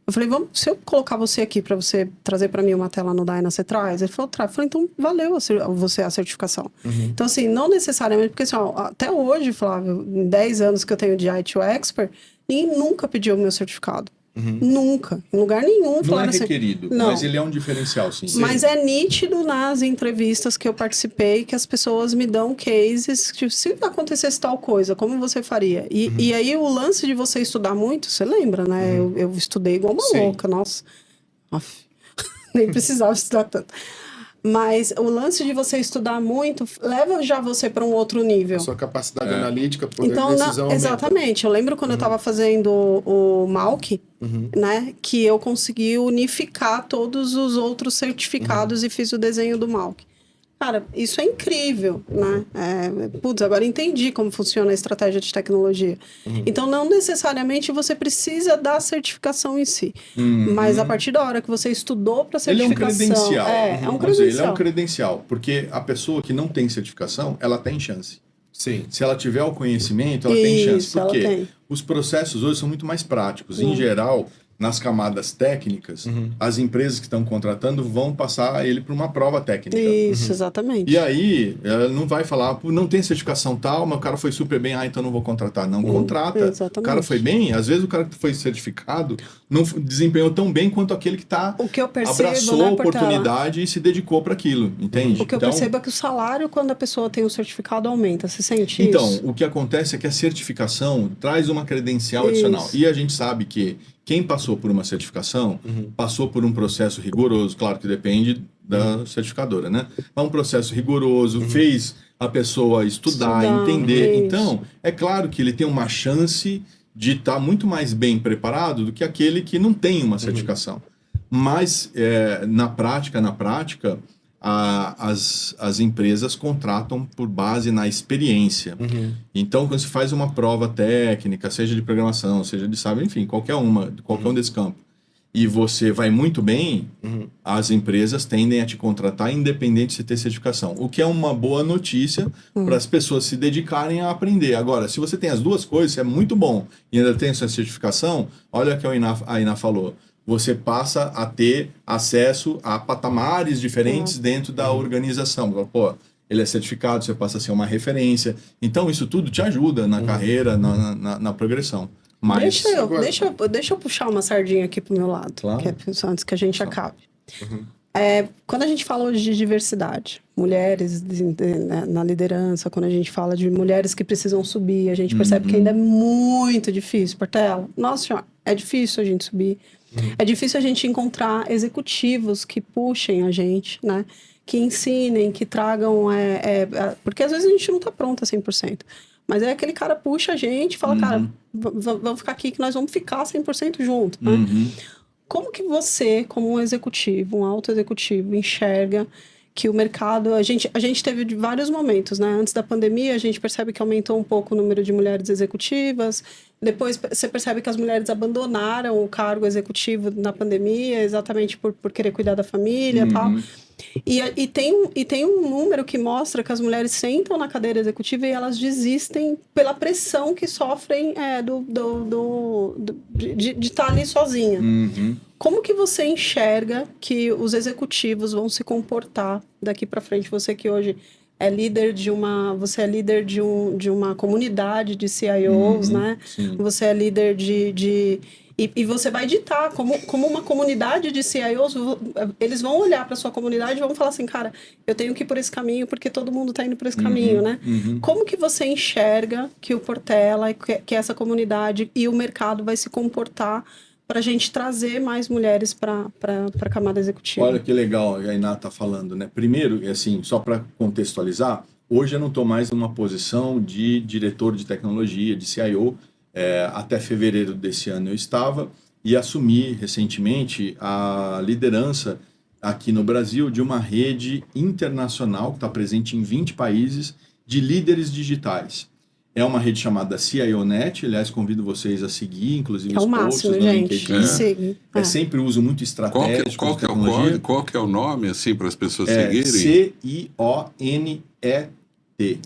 Eu falei, se eu colocar você aqui para você trazer para mim uma tela no Dyna, você traz? Ele falou, traz. Eu falei, então valeu você a certificação. Então, assim, não necessariamente, porque assim, até hoje, Flávio, em 10 anos que eu tenho de ITIL Expert, ninguém nunca pediu o meu certificado. Nunca. Em lugar nenhum. Não é requerido, mas ele é um diferencial, sim. Mas é nítido nas entrevistas que eu participei que as pessoas me dão cases, tipo, se acontecesse tal coisa, como você faria? E aí o lance de você estudar muito, você lembra, né? Eu estudei igual uma louca, nossa. Nem precisava estudar tanto. Mas o lance de você estudar muito leva já você para um outro nível. A sua capacidade analítica, poder de decisão exatamente. Eu lembro quando eu estava fazendo o Malk, né? Que eu consegui unificar todos os outros certificados e fiz o desenho do Malk. Cara, isso é incrível, né? Agora entendi como funciona a estratégia de tecnologia. Então, não necessariamente você precisa da certificação em si. Mas a partir da hora que você estudou para certificação... Ele é um credencial. É um credencial. Ele é um credencial, porque a pessoa que não tem certificação, ela tem chance. Sim. Se ela tiver o conhecimento, ela tem chance. Porque os processos hoje são muito mais práticos. Em geral, nas camadas técnicas, as empresas que estão contratando vão passar ele para uma prova técnica. Isso, exatamente. E aí, ela não vai falar, não tem certificação tal, mas o cara foi super bem, então não vou contratar. Não contrata. Exatamente. O cara foi bem, às vezes o cara que foi certificado não desempenhou tão bem quanto aquele que abraçou a oportunidade e se dedicou para aquilo, entende? O que eu percebo é que o salário, quando a pessoa tem o certificado, aumenta. Você sente isso? Então, o que acontece é que a certificação traz uma credencial adicional. E a gente sabe que quem passou por uma certificação, passou por um processo rigoroso, claro que depende da certificadora, né? Mas um processo rigoroso, fez a pessoa estudar, entender. Isso. Então, é claro que ele tem uma chance de estar muito mais bem preparado do que aquele que não tem uma certificação. Mas, na prática, as empresas contratam por base na experiência. Então, quando se faz uma prova técnica, seja de programação, seja de sabe, enfim, qualquer um desses campos, e você vai muito bem, as empresas tendem a te contratar independente de você ter certificação. O que é uma boa notícia para as pessoas se dedicarem a aprender. Agora, se você tem as duas coisas, é muito bom, e ainda tem essa certificação, olha o que a Iná falou. Você passa a ter acesso a patamares diferentes dentro da organização. Pô, ele é certificado, você passa a ser uma referência. Então, isso tudo te ajuda na carreira, na progressão. Mas... Deixa eu puxar uma sardinha aqui pro meu lado, claro. que é antes que a gente acabe. Quando a gente fala hoje de diversidade, mulheres na liderança, quando a gente fala de mulheres que precisam subir, a gente percebe que ainda é muito difícil, Portela. Nossa senhora, é difícil a gente subir. É difícil a gente encontrar executivos que puxem a gente, né? Que ensinem, que tragam... porque às vezes a gente não está pronta 100%. Mas é aquele cara puxa a gente e fala, cara, vamos ficar aqui que nós vamos ficar 100% junto, né? Como que você, como um executivo, um alto executivo, enxerga que o mercado... A gente teve vários momentos, né? Antes da pandemia, a gente percebe que aumentou um pouco o número de mulheres executivas. Depois, você percebe que as mulheres abandonaram o cargo executivo na pandemia, exatamente por querer cuidar da família e tal. E tem um número que mostra que as mulheres sentam na cadeira executiva e elas desistem pela pressão que sofrem de estar ali sozinha. Como que você enxerga que os executivos vão se comportar daqui para frente? Você que hoje é líder de uma comunidade de CIOs, né? Sim. Você é líder e você vai ditar, como uma comunidade de CIOs, eles vão olhar para sua comunidade e vão falar assim, cara, eu tenho que ir por esse caminho porque todo mundo está indo por esse caminho, né? Como que você enxerga que o Portela, que essa comunidade e o mercado vai se comportar para a gente trazer mais mulheres para a camada executiva? Olha que legal a Iná está falando, né? Primeiro, assim, só para contextualizar, hoje eu não estou mais numa posição de diretor de tecnologia, de CIO. Até fevereiro desse ano eu estava e assumi recentemente a liderança aqui no Brasil de uma rede internacional que está presente em 20 países de líderes digitais. É uma rede chamada CIONet, aliás, convido vocês a seguir, inclusive os posts no LinkedIn. Sempre uso muito estratégico. Qual que é o nome, assim, para as pessoas seguirem? CIONET.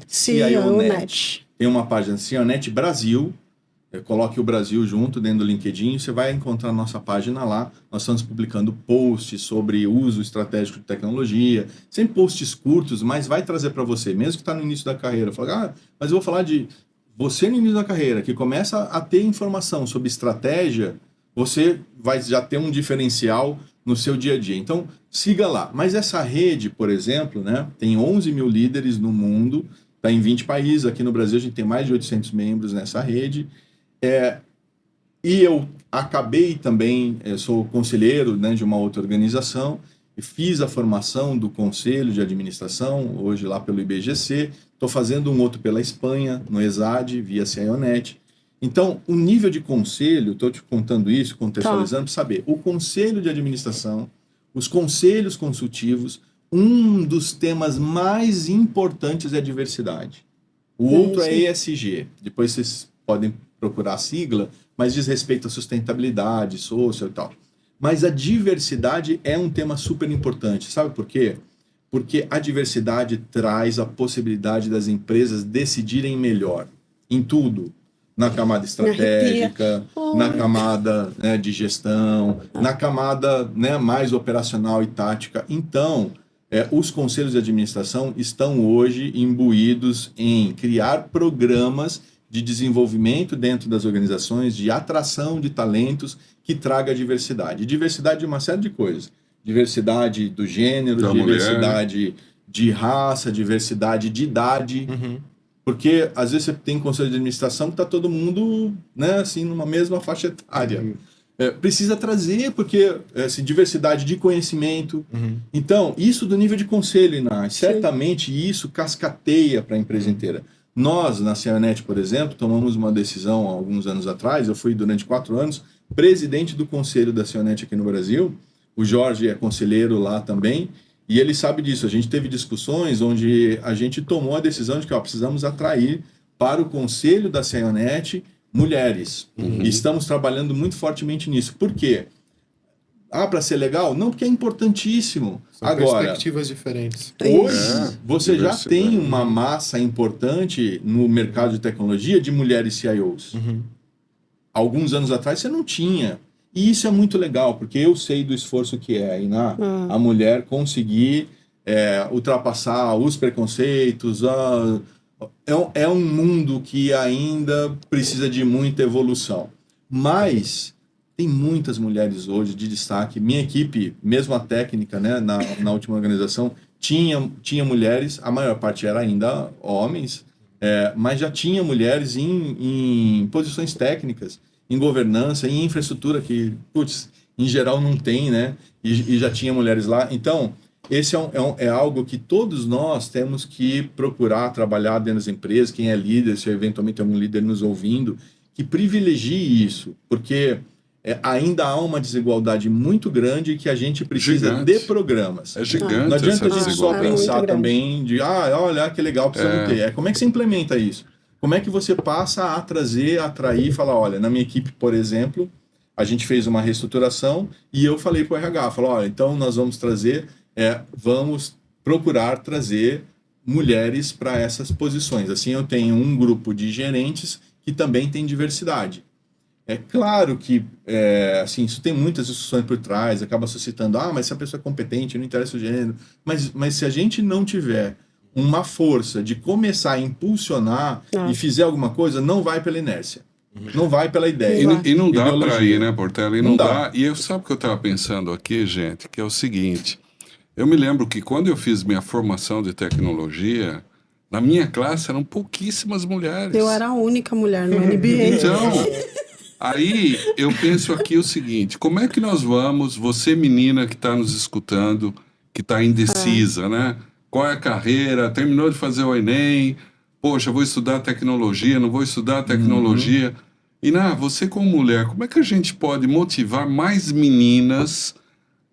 CIONet. Tem uma página CIONet Brasil. Coloque o Brasil junto dentro do LinkedIn, você vai encontrar a nossa página lá. Nós estamos publicando posts sobre uso estratégico de tecnologia, sempre posts curtos, mas vai trazer para você, mesmo que está no início da carreira. Fala, mas eu vou falar de você no início da carreira, que começa a ter informação sobre estratégia, você vai já ter um diferencial no seu dia a dia. Então, siga lá. Mas essa rede, por exemplo, né, tem 11 mil líderes no mundo, está em 20 países. Aqui no Brasil a gente tem mais de 800 membros nessa rede. E eu acabei também, eu sou conselheiro, né, de uma outra organização, e fiz a formação do Conselho de Administração, hoje lá pelo IBGC, estou fazendo um outro pela Espanha, no ESAD, via CIONet. Então, o nível de conselho, estou te contando isso, contextualizando, para saber, o Conselho de Administração, os conselhos consultivos, um dos temas mais importantes é a diversidade. O outro é ESG, depois vocês podem procurar a sigla, mas diz respeito à sustentabilidade, social e tal. Mas a diversidade é um tema super importante. Sabe por quê? Porque a diversidade traz a possibilidade das empresas decidirem melhor em tudo. na camada estratégica, na camada, né, de gestão, na camada, né, mais operacional e tática. Então, os conselhos de administração estão hoje imbuídos em criar programas de desenvolvimento dentro das organizações, de atração de talentos que traga diversidade. Diversidade de uma série de coisas. Diversidade do gênero, da diversidade mulher, de raça, diversidade de idade. Porque às vezes você tem conselho de administração que está todo mundo, né, assim, numa mesma faixa etária. Precisa trazer, porque diversidade de conhecimento. Então, isso do nível de conselho, Iná, certamente isso cascateia para a empresa inteira. Nós, na Cionetti, por exemplo, tomamos uma decisão há alguns anos atrás. Eu fui, durante 4 anos, presidente do conselho da Cionetti aqui no Brasil. O Jorge é conselheiro lá também. E ele sabe disso. A gente teve discussões onde a gente tomou a decisão de que precisamos atrair para o conselho da Cionetti mulheres. E estamos trabalhando muito fortemente nisso. Por quê? Para ser legal? Não, porque é importantíssimo. São agora, perspectivas diferentes. Hoje, você já tem uma massa importante no mercado de tecnologia de mulheres CIOs. Alguns anos atrás você não tinha. E isso é muito legal, porque eu sei do esforço que é aí a mulher conseguir ultrapassar os preconceitos. É um mundo que ainda precisa de muita evolução. Mas tem muitas mulheres hoje de destaque. Minha equipe, mesmo a técnica, né, na última organização, tinha mulheres, a maior parte era ainda homens, mas já tinha mulheres em posições técnicas, em governança, em infraestrutura, que, em geral não tem, né? E já tinha mulheres lá. Então, esse é algo que todos nós temos que procurar trabalhar dentro das empresas. Quem é líder, se eventualmente tem algum líder nos ouvindo, que privilegie isso, porque ainda há uma desigualdade muito grande que a gente precisa de programas. É gigante. Não adianta a gente só pensar muito também de, olha que legal, precisamos ter. Como é que você implementa isso? Como é que você passa a trazer, atrair, falar, olha, na minha equipe, por exemplo, a gente fez uma reestruturação e eu falei para o RH, olha, então nós vamos trazer, vamos procurar trazer mulheres para essas posições. Assim, eu tenho um grupo de gerentes que também tem diversidade. É claro que, assim, isso tem muitas discussões por trás, acaba suscitando, mas se a pessoa é competente, não interessa o gênero. Mas se a gente não tiver uma força de começar a impulsionar e fizer alguma coisa, não vai pela inércia. Não vai pela ideia. E não dá para ir, né, Portela? E não dá. E sabe o que eu estava pensando aqui, gente? Que é o seguinte. Eu me lembro que quando eu fiz minha formação de tecnologia, na minha classe eram pouquíssimas mulheres. Eu era a única mulher no MBA. Então, aí eu penso aqui o seguinte, como é que nós vamos, você menina que está nos escutando, que está indecisa, né? Qual é a carreira? Terminou de fazer o Enem? Poxa, vou estudar tecnologia, não vou estudar tecnologia. E, você como mulher, como é que a gente pode motivar mais meninas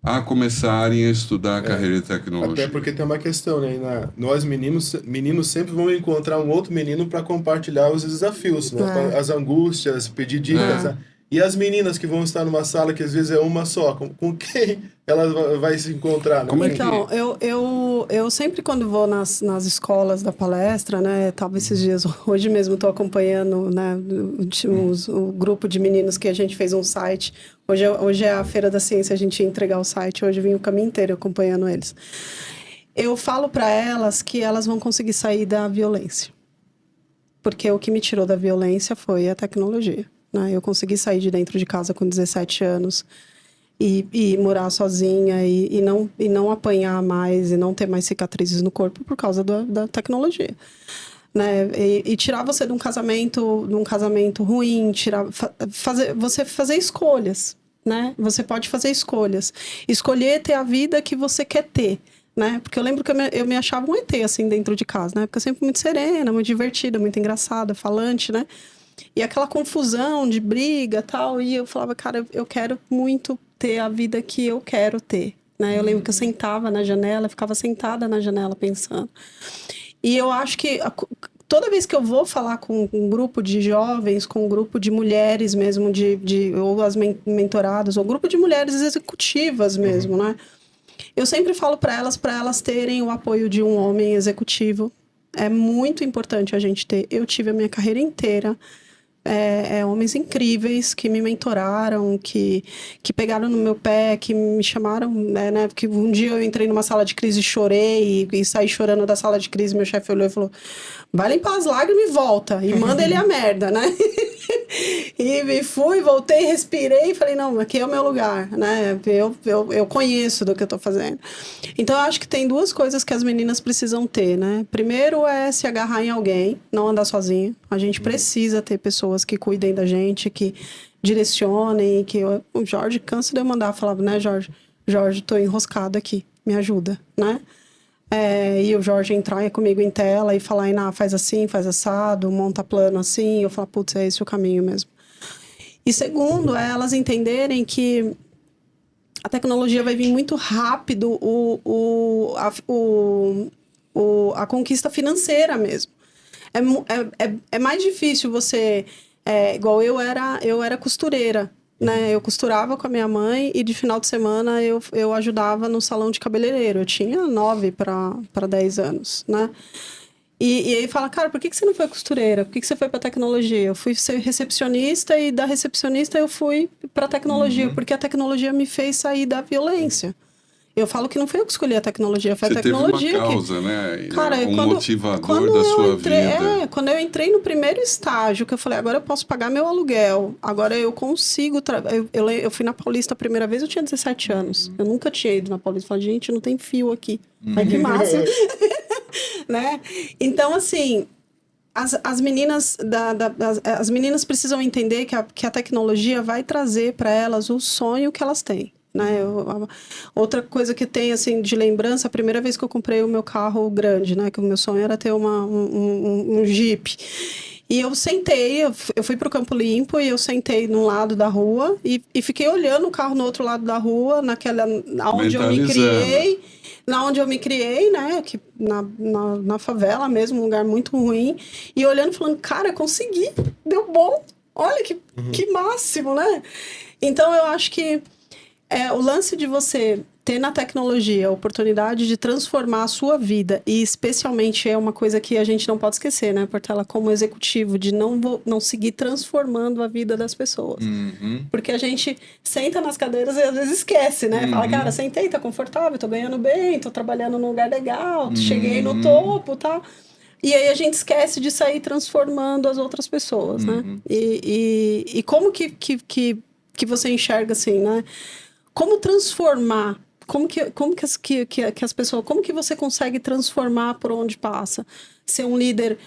a começarem a estudar a carreira de tecnologia? Até porque tem uma questão, né? Nós meninos sempre vão encontrar um outro menino para compartilhar os desafios, né? As angústias, pedir dicas, né? E as meninas que vão estar numa sala que às vezes é uma só, com quem ela vai se encontrar? Né? Então, eu sempre quando vou nas escolas da palestra, né, talvez esses dias, hoje mesmo estou acompanhando, né, o grupo de meninos que a gente fez um site, hoje é a Feira da Ciência, a gente ia entregar o site, hoje vim o caminho inteiro acompanhando eles. Eu falo para elas que elas vão conseguir sair da violência, porque o que me tirou da violência foi a tecnologia. Eu consegui sair de dentro de casa com 17 anos e morar sozinha e não apanhar mais e não ter mais cicatrizes no corpo por causa da tecnologia. Né? E tirar você de um casamento ruim, você fazer escolhas. Né? Você pode fazer escolhas. Escolher ter a vida que você quer ter. Né? Porque eu lembro que eu me achava um ET assim, dentro de casa. Né? Porque eu sempre muito serena, muito divertida, muito engraçada, falante, né? E aquela confusão de briga e tal, e eu falava, cara, eu quero muito ter a vida que eu quero ter, né? Eu lembro que eu sentava na janela, ficava sentada na janela pensando. E eu acho que toda vez que eu vou falar com um grupo de jovens, com um grupo de mulheres mesmo, ou as mentoradas, ou um grupo de mulheres executivas mesmo, né? Eu sempre falo para elas terem o apoio de um homem executivo. É muito importante a gente ter. Eu tive a minha carreira inteira homens incríveis que me mentoraram, que pegaram no meu pé, que me chamaram, né? Porque um dia eu entrei numa sala de crise e chorei e saí chorando da sala de crise. Meu chefe olhou e falou: vai limpar as lágrimas e volta. E manda ele a merda, né? E fui, voltei, respirei e falei: não, aqui é o meu lugar, né? Eu conheço do que eu tô fazendo. Então, eu acho que tem duas coisas que as meninas precisam ter, né? Primeiro é se agarrar em alguém, não andar sozinha. A gente precisa ter pessoas que cuidem da gente, que direcionem, que... O Jorge cansa de eu mandar, falava, né, Jorge? Jorge, tô enroscado aqui, me ajuda, né? E o Jorge entrar comigo em tela e falar, Iná, faz assim, faz assado, monta plano assim. Eu falo, putz, é esse o caminho mesmo. E segundo, é elas entenderem que a tecnologia vai vir muito rápido, a conquista financeira mesmo. É mais difícil você... igual eu era costureira, né? Eu costurava com a minha mãe e de final de semana eu ajudava no salão de cabeleireiro. Eu tinha 9 para 10 anos, né? E aí fala, cara, por que você não foi costureira? Por que você foi para tecnologia? Eu fui ser recepcionista e da recepcionista eu fui para tecnologia, porque a tecnologia me fez sair da violência. Eu falo que não foi eu que escolhi a tecnologia, foi a tecnologia teve uma causa, né? Cara, motivador da sua vida. Quando eu entrei no primeiro estágio, que eu falei, agora eu posso pagar meu aluguel, agora eu consigo... Eu fui na Paulista a primeira vez, eu tinha 17 anos. Eu nunca tinha ido na Paulista. Eu falei, gente, não tem fio aqui. Ai, que massa. Né? Então, assim... As meninas as meninas precisam entender que a tecnologia vai trazer para elas o sonho que elas têm. Né? Outra coisa que tem assim de lembrança, a primeira vez que eu comprei o meu carro grande, né? Que o meu sonho era ter um Jeep. E eu sentei, eu fui pro Campo Limpo e eu sentei num lado da rua e fiquei olhando o carro no outro lado da rua, onde eu me criei. Na onde eu me criei, né? Que na favela mesmo, um lugar muito ruim. E olhando e falando, cara, consegui, deu bom. Olha que máximo, né? Então eu acho que o lance de você ter na tecnologia a oportunidade de transformar a sua vida, e especialmente é uma coisa que a gente não pode esquecer, né, Portela, como executivo, de não seguir transformando a vida das pessoas. Porque a gente senta nas cadeiras e às vezes esquece, né? Fala, cara, sentei, tá confortável, tô ganhando bem, tô trabalhando num lugar legal, cheguei no topo, tá? E aí a gente esquece de sair transformando as outras pessoas, né? E como que você enxerga assim, né? Como transformar? Como que as pessoas... Como que você consegue transformar por onde passa? Ser um líder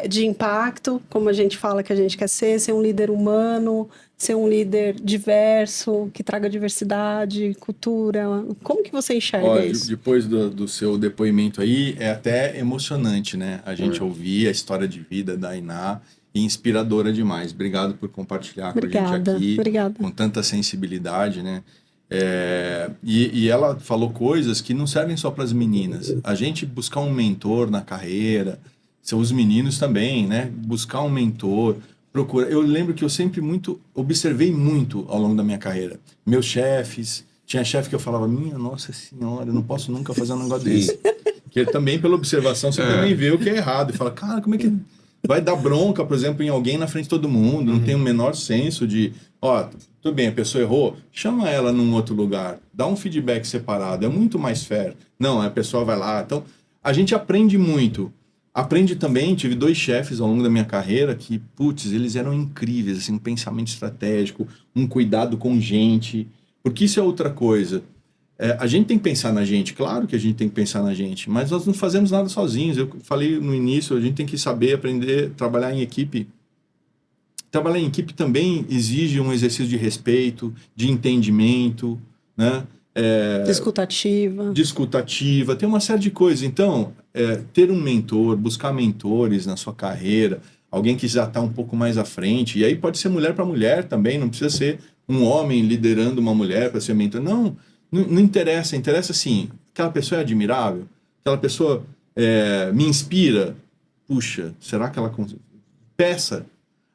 de impacto, como a gente fala que a gente quer ser um líder humano, ser um líder diverso, que traga diversidade, cultura. Como que você enxerga isso? Depois do seu depoimento aí, é até emocionante, né? A gente ouvir a história de vida da Iná, e inspiradora demais. Obrigado por compartilhar com a gente aqui. Obrigada. Com tanta sensibilidade, né? E ela falou coisas que não servem só para as meninas. A gente buscar um mentor na carreira, os meninos também, né? Buscar um mentor, procura. Eu lembro que eu sempre observei muito ao longo da minha carreira. Meus chefes, tinha chefe que eu falava, minha nossa senhora, eu não posso nunca fazer um negócio desse. Que também pela observação você também vê o que é errado e fala, cara, como é que vai dar bronca, por exemplo, em alguém na frente de todo mundo? Não tem o menor senso de, tudo bem, a pessoa errou, chama ela num outro lugar, dá um feedback separado, é muito mais fair. Não, a pessoa vai lá. Então, a gente aprende muito. Aprende também, tive 2 chefes ao longo da minha carreira que, putz, eles eram incríveis, assim, um pensamento estratégico, um cuidado com gente, porque isso é outra coisa. A gente tem que pensar na gente, claro que a gente tem que pensar na gente, mas nós não fazemos nada sozinhos. Eu falei no início, a gente tem que saber, aprender, trabalhar em equipe. Trabalhar em equipe também exige um exercício de respeito, de entendimento, né? Discutativa, tem uma série de coisas. Então, ter um mentor, buscar mentores na sua carreira, alguém que já está um pouco mais à frente, e aí pode ser mulher para mulher também, não precisa ser um homem liderando uma mulher para ser mentor. Não interessa, interessa assim, aquela pessoa é admirável, aquela pessoa me inspira. Puxa, será que ela... Peça.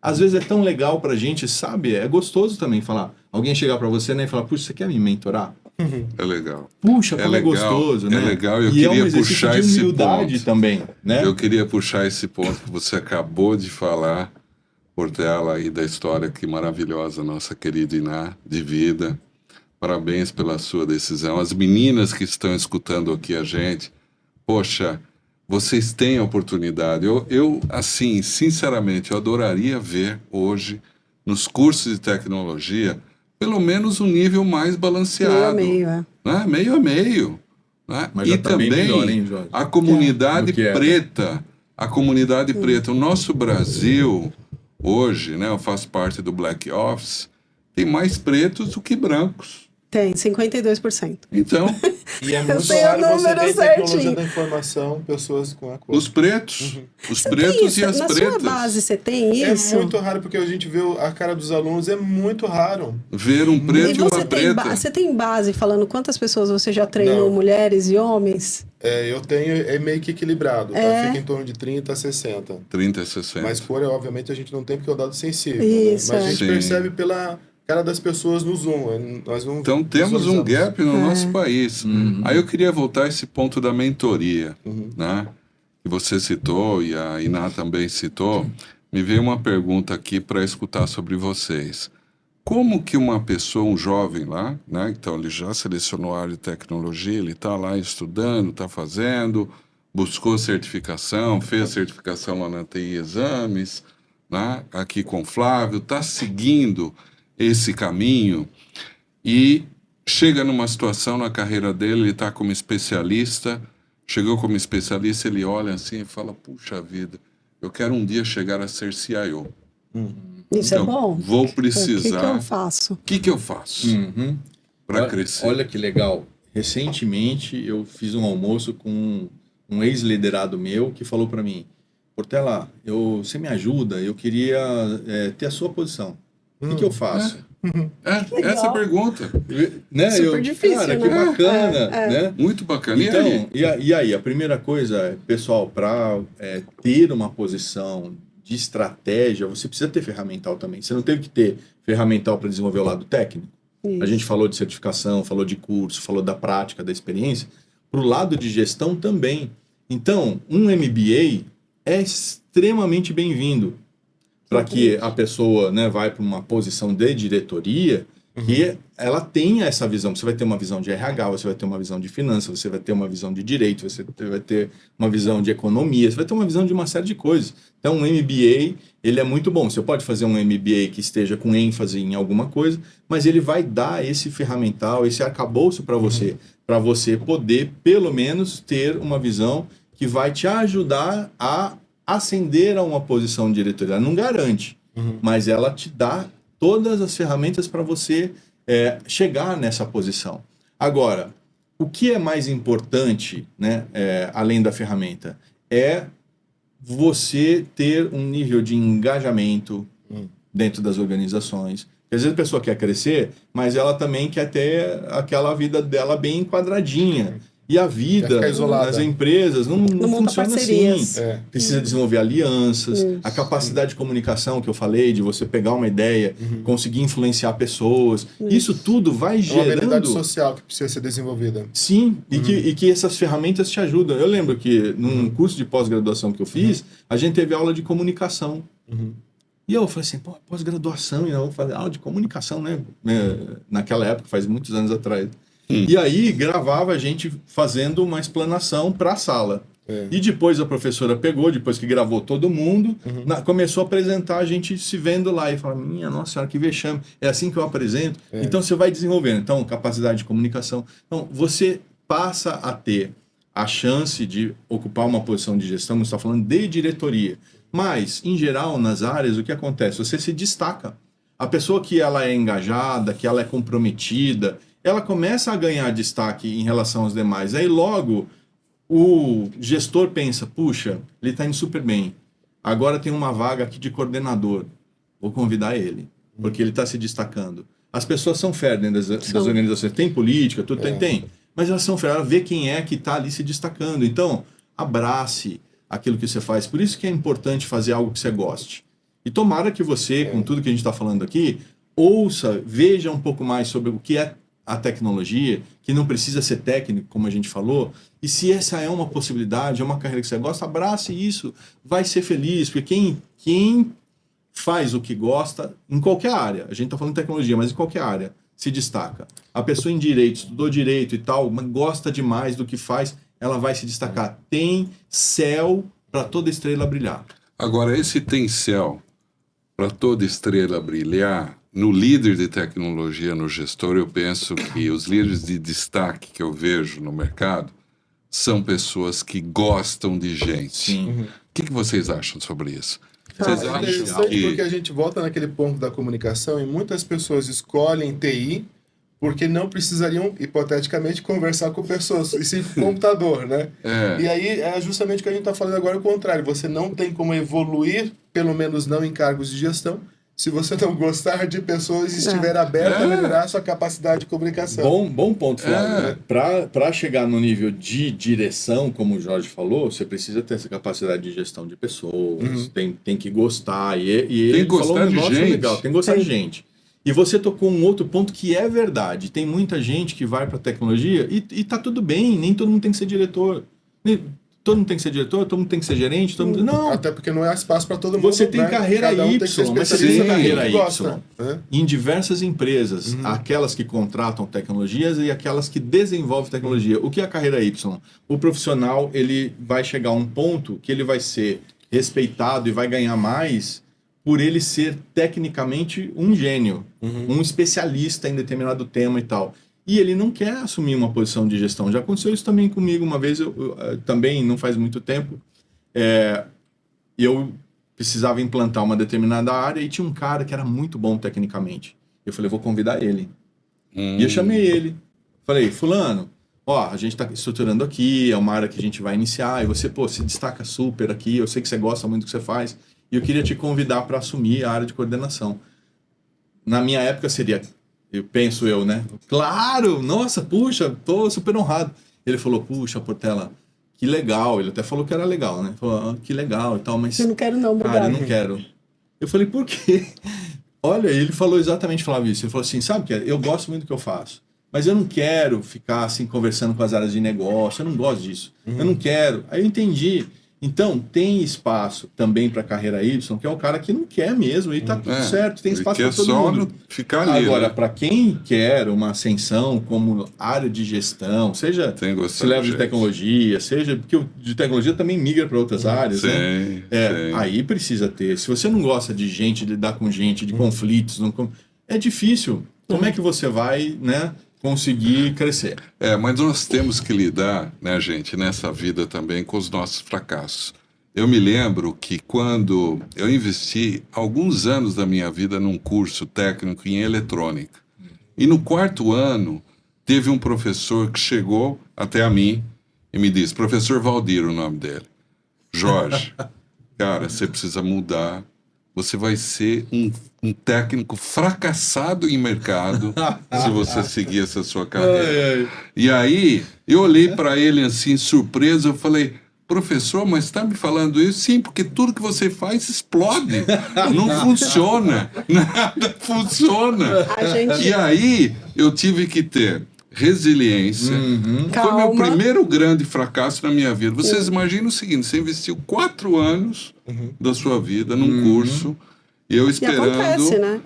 Às vezes é tão legal pra gente, sabe? É gostoso também falar. Alguém chegar pra você, né, e falar, puxa, você quer me mentorar? É legal. Puxa, como é gostoso, né? É legal, eu queria puxar esse ponto também, né? Eu queria puxar esse ponto que você acabou de falar Portela e da história que maravilhosa, nossa querida Iná, de vida. Parabéns pela sua decisão. As meninas que estão escutando aqui a gente, poxa, vocês têm a oportunidade. Eu assim, sinceramente, eu adoraria ver hoje, nos cursos de tecnologia, pelo menos um nível mais balanceado. Meio a meio, Né? Meio a meio. Né? Mas E já tá também bem melhor, hein, Jorge? a comunidade Do que era. preta. A comunidade preta. O nosso Brasil, hoje, né, eu faço parte do Black Office, tem mais pretos do que brancos. Tem, 52%. Então, E é muito sei o raro você número ver em tecnologia certinho. da informação pessoas com a cor. os pretos, os Você pretos tem isso? e as Na pretas. sua base você tem É isso? muito raro, porque a gente vê a cara dos alunos, é muito raro. Ver um E preto e você uma tem, preta. você tem base falando quantas pessoas você já treinou, Não. mulheres e homens? Eu tenho, é meio que equilibrado, tá? Fica em torno de 30 a 60. 30 a 60. Mas cor, obviamente, a gente não tem porque é um dado sensível. Isso, né? Mas é. a gente Sim. percebe pela cara das pessoas no Zoom. Nós não Então temos um visualizamos. gap no nosso país. Aí eu queria voltar a esse ponto da mentoria, né? Que você citou e a Iná também citou. Me veio uma pergunta aqui para escutar sobre vocês. Como que uma pessoa, um jovem lá, né? Então ele já selecionou a área de tecnologia, ele está lá estudando, está fazendo, buscou certificação, fez certificação lá na TI Exames, né? Aqui com o Flávio, está seguindo esse caminho e chega numa situação na carreira dele, ele está como especialista, chegou como especialista, ele olha assim e fala, puxa vida, eu quero um dia chegar a ser CIO. Isso Então, é bom? vou O que precisar... eu faço? O que eu faço para crescer? Olha que legal. Recentemente eu fiz um almoço com um ex-liderado meu que falou para mim, Portela, você me ajuda, eu queria ter a sua posição. O que eu faço? Legal. Essa pergunta. Né? Super difícil, cara, né? que bacana, né? Muito bacana. Então, E aí? e aí, a primeira coisa, pessoal, para ter uma posição de estratégia, você precisa ter ferramental também. Você não teve que ter ferramental para desenvolver o lado técnico. Isso. A gente falou de certificação, falou de curso, falou da prática, da experiência. Para o lado de gestão também. Então, um MBA é extremamente bem-vindo para que a pessoa, né, vai para uma posição de diretoria que ela tenha essa visão. Você vai ter uma visão de RH, você vai ter uma visão de finanças, você vai ter uma visão de direito, você vai ter uma visão de economia, você vai ter uma visão de uma série de coisas. Então, um MBA, ele é muito bom. Você pode fazer um MBA que esteja com ênfase em alguma coisa, mas ele vai dar esse ferramental, esse arcabouço para você poder, pelo menos, ter uma visão que vai te ajudar a ascender a uma posição diretorial. Não garante, mas ela te dá todas as ferramentas para você chegar nessa posição. Agora, o que é mais importante, né, além da ferramenta, é você ter um nível de engajamento dentro das organizações. Porque às vezes a pessoa quer crescer, mas ela também quer ter aquela vida dela bem enquadradinha. E a vida nas empresas não funciona parcerias. assim. Precisa desenvolver alianças, a capacidade de comunicação que eu falei, de você pegar uma ideia, conseguir influenciar pessoas. Isso tudo vai gerando... uma habilidade social que precisa ser desenvolvida. Sim, e que essas ferramentas te ajudam. Eu lembro que num curso de pós-graduação que eu fiz, a gente teve aula de comunicação. E eu falei assim, pô, pós-graduação, eu vou fazer aula de comunicação, né? Naquela época, faz muitos anos atrás. E aí gravava a gente fazendo uma explanação para a sala. E depois a professora pegou, depois que gravou todo mundo, começou a apresentar a gente se vendo lá. E falava, minha nossa senhora, que vexame. É assim que eu apresento. Então você vai desenvolvendo. Então, capacidade de comunicação. Então, você passa a ter a chance de ocupar uma posição de gestão, você está falando de diretoria. Mas, em geral, nas áreas, o que acontece? Você se destaca. A pessoa que ela é engajada, que ela é comprometida, ela começa a ganhar destaque em relação aos demais. Aí logo o gestor pensa, puxa, ele está indo super bem. Agora tem uma vaga aqui de coordenador. Vou convidar ele, porque ele está se destacando. As pessoas são fair dentro das organizações. Tem política, tudo tem. Mas elas são fair, ela vê quem é que está ali se destacando. Então, abrace aquilo que você faz. Por isso que é importante fazer algo que você goste. E tomara que você, com tudo que a gente está falando aqui, ouça, veja um pouco mais sobre o que é a tecnologia, que não precisa ser técnico, como a gente falou, e se essa é uma possibilidade, é uma carreira que você gosta, abrace isso, vai ser feliz, porque quem faz o que gosta, em qualquer área, a gente está falando de tecnologia, mas em qualquer área, se destaca. A pessoa em direito, estudou direito e tal, mas gosta demais do que faz, ela vai se destacar. Tem céu para toda estrela brilhar. Agora, esse tem céu para toda estrela brilhar, no líder de tecnologia, no gestor, eu penso que os líderes de destaque que eu vejo no mercado são pessoas que gostam de gente. Sim. O que vocês acham sobre isso? Vocês É acham interessante porque a gente volta naquele ponto da comunicação e muitas pessoas escolhem TI porque não precisariam, hipoteticamente, conversar com pessoas, e sim com computador, né? E aí é justamente o que a gente está falando agora, o contrário. Você não tem como evoluir, pelo menos não em cargos de gestão, se você não gostar de pessoas e estiver aberto a melhorar a sua capacidade de comunicação. Bom ponto, Flávio. Para chegar no nível de direção, como o Jorge falou, você precisa ter essa capacidade de gestão de pessoas, tem que gostar. E ele falou um negócio legal, tem que gostar de gente. E você tocou um outro ponto que é verdade. Tem muita gente que vai para a tecnologia e tá tudo bem, nem todo mundo tem que ser diretor. Todo mundo tem que ser diretor, todo mundo tem que ser gerente, todo mundo... Não. Até porque não há espaço para todo mundo. Você tem carreira Y, mas você tem carreira Y em diversas empresas. Aquelas que contratam tecnologias e aquelas que desenvolvem tecnologia. O que é a carreira Y? O profissional, ele vai chegar a um ponto que ele vai ser respeitado e vai ganhar mais por ele ser tecnicamente um gênio, um especialista em determinado tema e tal. E ele não quer assumir uma posição de gestão. Já aconteceu isso também comigo uma vez, eu também não faz muito tempo. Eu precisava implantar uma determinada área e tinha um cara que era muito bom tecnicamente. Eu falei, vou convidar ele. E eu chamei ele. Falei, fulano, ó, a gente está estruturando aqui, é uma área que a gente vai iniciar, e você, se destaca super aqui, eu sei que você gosta muito do que você faz, e eu queria te convidar para assumir a área de coordenação. Na minha época seria... Penso eu, né? Claro! Nossa, puxa, tô super honrado. Ele falou, puxa, Portela, que legal. Ele até falou que era legal, né? Falou, que legal e tal, mas... Eu não quero não, obrigado. Cara, eu não quero. Eu falei, por quê? Olha, ele falou exatamente, falava isso. Ele falou assim, sabe o que é? Eu gosto muito do que eu faço, mas eu não quero ficar assim, conversando com as áreas de negócio, eu não gosto disso. Eu não quero. Aí eu entendi. Então, tem espaço também para a carreira Y, que é o cara que não quer mesmo, e tá tudo certo, tem espaço para todo mundo. Ficar ali, agora, né? para quem quer uma ascensão como área de gestão, seja se leva de tecnologia, seja porque o de tecnologia também migra para outras áreas, né? Aí precisa ter. Se você não gosta de gente, de lidar com gente, de conflitos, é difícil. Como é que você vai, né, conseguir crescer? Mas nós temos que lidar, né, gente, nessa vida também com os nossos fracassos. Eu me lembro que quando eu investi alguns anos da minha vida num curso técnico em eletrônica, e no 4º ano teve um professor que chegou até a mim e me disse, professor Valdir, o nome dele, Jorge, cara, você precisa mudar. Você vai ser um técnico fracassado em mercado se você seguir essa sua carreira. E aí, eu olhei para ele assim, surpreso, eu falei, professor, mas está me falando isso? Sim, porque tudo que você faz explode. Não funciona. Nada funciona. E aí, eu tive que ter resiliência. Foi meu primeiro grande fracasso na minha vida. Vocês imaginam o seguinte, você investiu 4 anos da sua vida num curso, e eu esperando, acontece, né?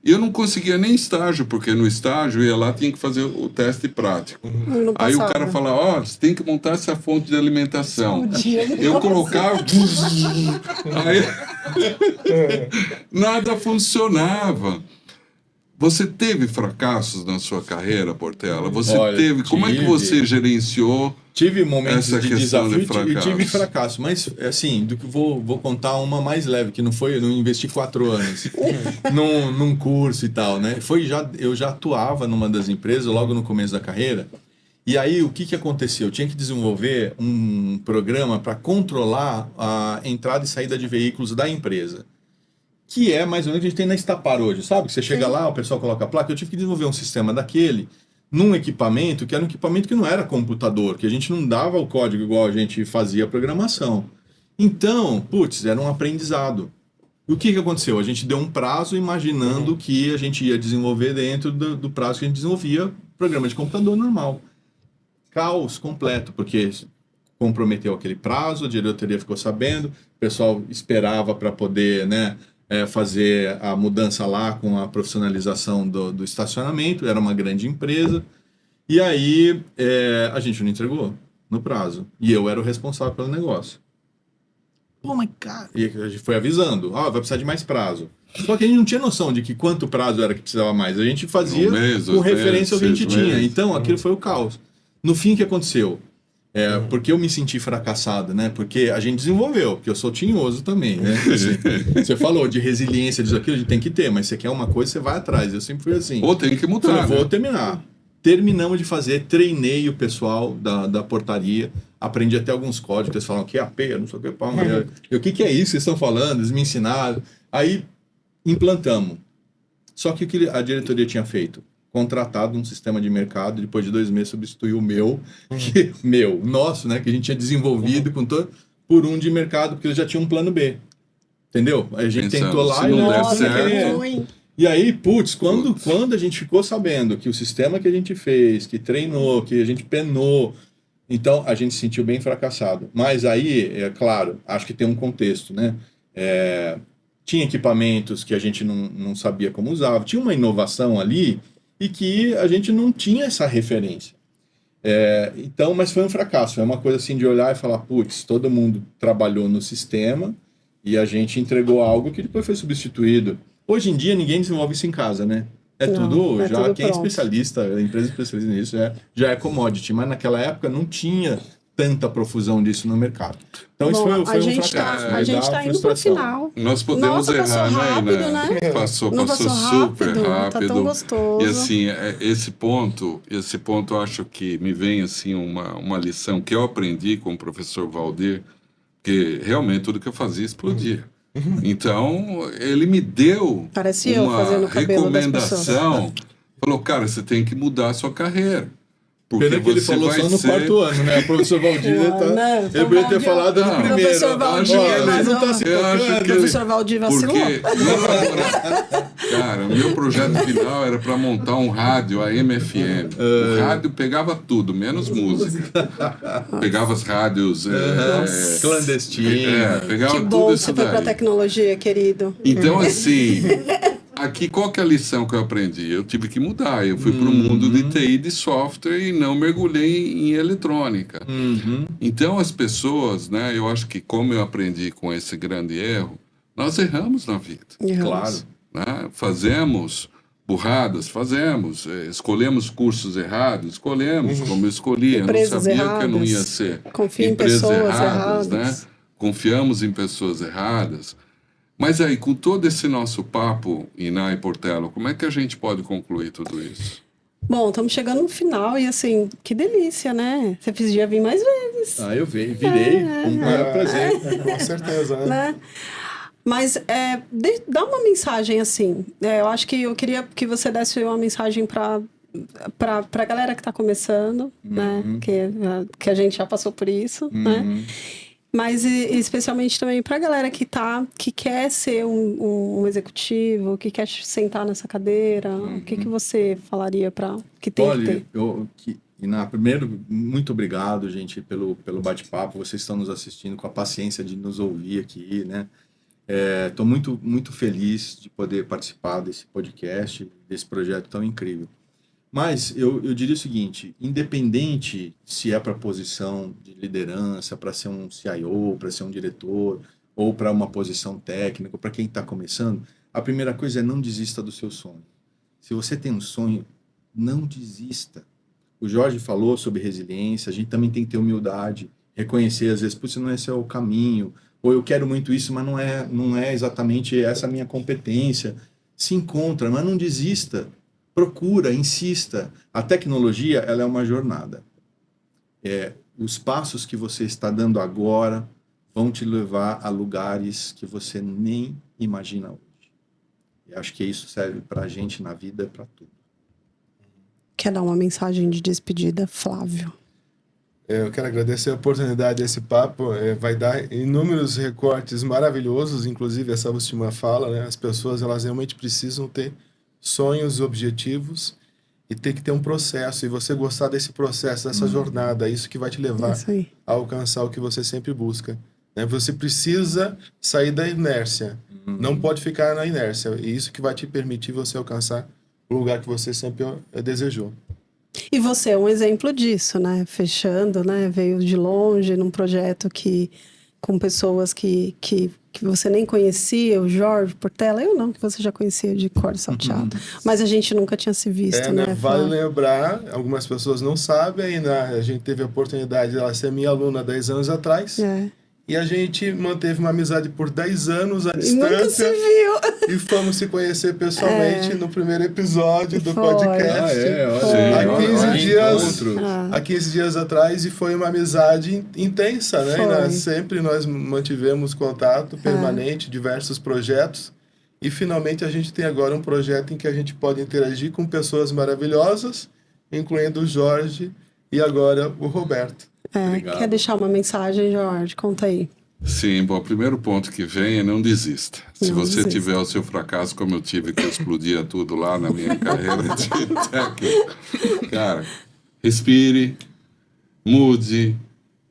E eu não conseguia nem estágio, porque no estágio eu ia lá, tinha que fazer o teste prático. Aí o cara falava, você tem que montar essa fonte de alimentação. Eu colocava... aí, nada funcionava. Você teve fracassos na sua carreira, Portela? Como é que você gerenciou? Tive momentos de desafio e tive fracasso, mas assim, do que vou contar uma mais leve, que não investi 4 anos num curso e tal, né? Eu já atuava numa das empresas logo no começo da carreira, e aí o que aconteceu? Eu tinha que desenvolver um programa para controlar a entrada e saída de veículos da empresa, que é mais ou menos o que a gente tem na Estapar hoje, sabe? Que você chega lá, o pessoal coloca a placa. Eu tive que desenvolver um sistema daquele num equipamento que era um equipamento que não era computador, que a gente não dava o código igual a gente fazia a programação. Então, era um aprendizado. E o que aconteceu? A gente deu um prazo imaginando que a gente ia desenvolver dentro do prazo que a gente desenvolvia programa de computador normal. Caos completo, porque comprometeu aquele prazo, a diretoria ficou sabendo, o pessoal esperava para poder, né, fazer a mudança lá com a profissionalização do estacionamento, era uma grande empresa, e aí a gente não entregou no prazo, e eu era o responsável pelo negócio. Pô, mas cara... E a gente foi avisando, vai precisar de mais prazo. Só que a gente não tinha noção de que quanto prazo era que precisava mais, a gente fazia com referência ao que a gente tinha, então aquilo foi o caos. No fim, o que aconteceu? Porque eu me senti fracassado, né? Porque a gente desenvolveu, porque eu sou tinhoso também, né? Você falou de resiliência, disso aquilo, a gente tem que ter, mas você quer uma coisa, você vai atrás. Eu sempre fui assim. Ou tem que mudar. Falei, vou terminar. Terminamos de fazer, treinei o pessoal da portaria, aprendi até alguns códigos, eles falam que é AP, não sei o que, pá, o que é isso que vocês estão falando? Eles me ensinaram. Aí implantamos. Só que o que a diretoria tinha feito? Contratado um sistema de mercado, depois de 2 meses substituiu o meu, nosso, né, que a gente tinha desenvolvido por um de mercado, porque eles já tinham um plano B. Entendeu? A gente tentou lá e não certo. E aí, putz, quando a gente ficou sabendo que o sistema que a gente fez, que treinou, que a gente penou, então a gente se sentiu bem fracassado. Mas aí, é claro, acho que tem um contexto, né? Tinha equipamentos que a gente não sabia como usava, tinha uma inovação ali e que a gente não tinha essa referência. Então, mas foi um fracasso, é uma coisa assim de olhar e falar, putz, todo mundo trabalhou no sistema e a gente entregou algo que depois foi substituído. Hoje em dia, ninguém desenvolve isso em casa, né? Tudo quem é especialista, a empresa especialista nisso, já é commodity. Mas naquela época não tinha tanta profusão disso no mercado. Então isso foi um fracasso. A gente está indo para o final. Nós podemos errar, rápido, né? Passou super rápido. Tá tão gostoso. E assim, esse ponto eu acho que me vem assim uma lição que eu aprendi com o professor Valdir, que realmente tudo que eu fazia explodia. Então, ele me deu uma recomendação. Falou, cara, você tem que mudar a sua carreira. Porque pena que ele falou só no 4º ano, né? O professor Valdir ele podia ter falado no primeiro. Professor Valdir, ele não tá se tocando. O professor Valdir vacilou. Cara, o meu projeto final era para montar um rádio AM/FM. O rádio pegava tudo, menos música. Pegava as rádios clandestinas. Pegava que tudo bom isso você foi pra tecnologia, querido. Então, assim... Aqui, qual que é a lição que eu aprendi? Eu tive que mudar. Eu fui para o mundo de TI, de software, e não mergulhei em eletrônica. Então, as pessoas, né? Eu acho que como eu aprendi com esse grande erro, nós erramos na vida. Claro. Né? Fazemos burradas, escolhemos cursos errados, como eu escolhi. Empresas eu não sabia erradas. que eu não ia ser. Confia em pessoas erradas. Né? Confiamos em pessoas erradas. Mas aí, com todo esse nosso papo, Iná e Portela, como é que a gente pode concluir tudo isso? Bom, estamos chegando no final e assim, que delícia, né? Você podia vir mais vezes. Eu virei, um prazer. Com certeza, né? Mas dá uma mensagem assim, eu acho que eu queria que você desse uma mensagem para a galera que está começando, né? Que a gente já passou por isso, né? Mas especialmente também para a galera que quer ser um executivo, que quer sentar nessa cadeira, o que você falaria para que tem que ter? Iná, primeiro, muito obrigado, gente, pelo bate-papo. Vocês estão nos assistindo com a paciência de nos ouvir aqui, né? Estou muito, muito feliz de poder participar desse podcast, desse projeto tão incrível. Mas eu diria o seguinte, independente se é para posição de liderança, para ser um CIO, para ser um diretor, ou para uma posição técnica, para quem está começando, a primeira coisa é não desista do seu sonho. Se você tem um sonho, não desista. O Jorge falou sobre resiliência, a gente também tem que ter humildade, reconhecer às vezes, putz, não esse é o caminho, ou eu quero muito isso, mas não é exatamente essa a minha competência. Se encontra, mas não desista. Procura, insista. A tecnologia, ela é uma jornada. Os passos que você está dando agora vão te levar a lugares que você nem imagina hoje. E acho que isso serve para a gente na vida, para tudo. Quer dar uma mensagem de despedida, Flávio? Eu quero agradecer a oportunidade desse papo. Vai dar inúmeros recortes maravilhosos, inclusive essa última fala, né? As pessoas, elas realmente precisam ter sonhos, objetivos, e tem que ter um processo, e você gostar desse processo, dessa jornada, é isso que vai te levar a alcançar o que você sempre busca. Né? Você precisa sair da inércia, não pode ficar na inércia, e isso que vai te permitir você alcançar o lugar que você sempre desejou. E você é um exemplo disso, né? Fechando, né? Veio de longe num projeto com pessoas que você nem conhecia, o Jorge Portela, eu não, que você já conhecia de cor salteado, mas a gente nunca tinha se visto, né? Vale lembrar, algumas pessoas não sabem, né? A gente teve a oportunidade de ela ser minha aluna 10 anos atrás. E a gente manteve uma amizade por 10 anos à distância. E nunca se viu. E fomos se conhecer pessoalmente no primeiro episódio do podcast. Há 15 dias atrás, e foi uma amizade intensa, né? E sempre nós mantivemos contato permanente, diversos projetos. E finalmente a gente tem agora um projeto em que a gente pode interagir com pessoas maravilhosas, incluindo o Jorge e agora o Roberto. Quer deixar uma mensagem, Jorge? Conta aí. Sim, bom, o primeiro ponto que vem é não desista. Se você tiver o seu fracasso, como eu tive, que explodia tudo lá na minha carreira de técnico, cara, respire, mude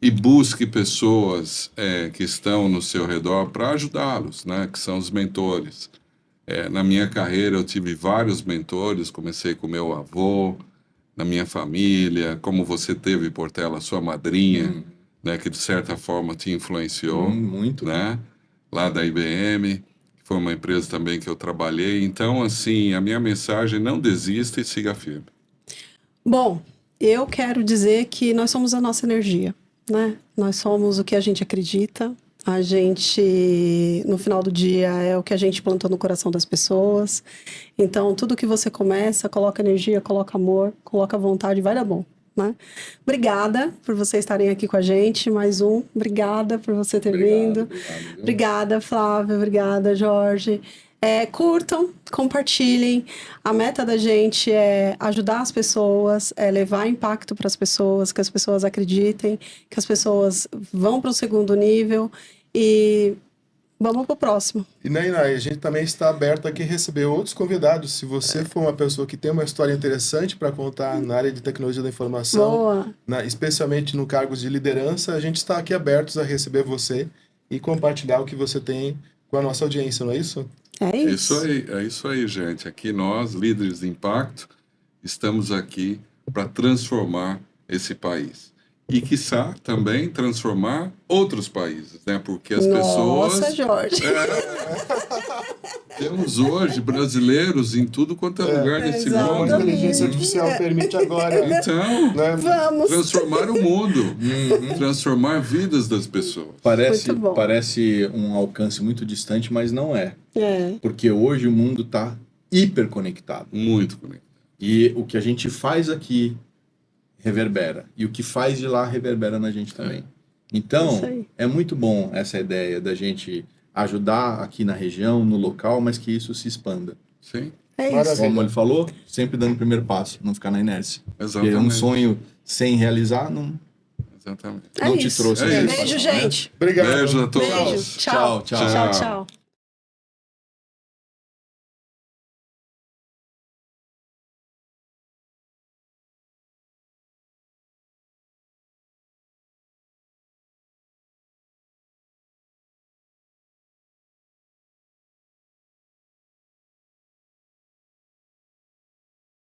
e busque pessoas que estão no seu redor para ajudá-los, né? Que são os mentores. Na minha carreira eu tive vários mentores, comecei com meu avô, na minha família, como você teve, Portela, sua madrinha, né, que de certa forma te influenciou. Muito. Né, lá da IBM, que foi uma empresa também que eu trabalhei. Então, assim, a minha mensagem, não desista e siga firme. Bom, eu quero dizer que nós somos a nossa energia, né? Nós somos o que a gente acredita. A gente, no final do dia, é o que a gente plantou no coração das pessoas. Então, tudo que você começa, coloca energia, coloca amor, coloca vontade, vai dar bom, né? Obrigada por vocês estarem aqui com a gente, mais um. Obrigada por você ter vindo. Obrigada, Flávia. Obrigada, Jorge. Curtam, compartilhem. A meta da gente é ajudar as pessoas, levar impacto para as pessoas, que as pessoas acreditem, que as pessoas vão para o segundo nível e vamos para o próximo. E Nainá, a gente também está aberto aqui a receber outros convidados. Se você for uma pessoa que tem uma história interessante para contar na área de tecnologia da informação, especialmente no cargos de liderança, a gente está aqui abertos a receber você e compartilhar o que você tem com a nossa audiência, não é isso? É isso. É isso aí, gente. Aqui nós, líderes de impacto, estamos aqui para transformar esse país. E, quiçá, também transformar outros países, né? Porque as pessoas... Nossa, Jorge! Temos hoje brasileiros em tudo quanto é lugar desse mundo. A inteligência artificial permite agora. Então, vamos transformar o mundo, transformar vidas das pessoas. Parece um alcance muito distante, mas não é. Porque hoje o mundo está hiperconectado. Muito conectado. E o que a gente faz aqui reverbera. E o que faz de lá reverbera na gente também. Então, é muito bom essa ideia da gente ajudar aqui na região, no local, mas que isso se expanda. Sim. É isso. Como ele falou, sempre dando o primeiro passo, não ficar na inércia. Exatamente. Porque um sonho sem realizar não te trouxe. Beijo, gente. Obrigado. Beijo a todos. Beijo. Tchau. Tchau. Tchau.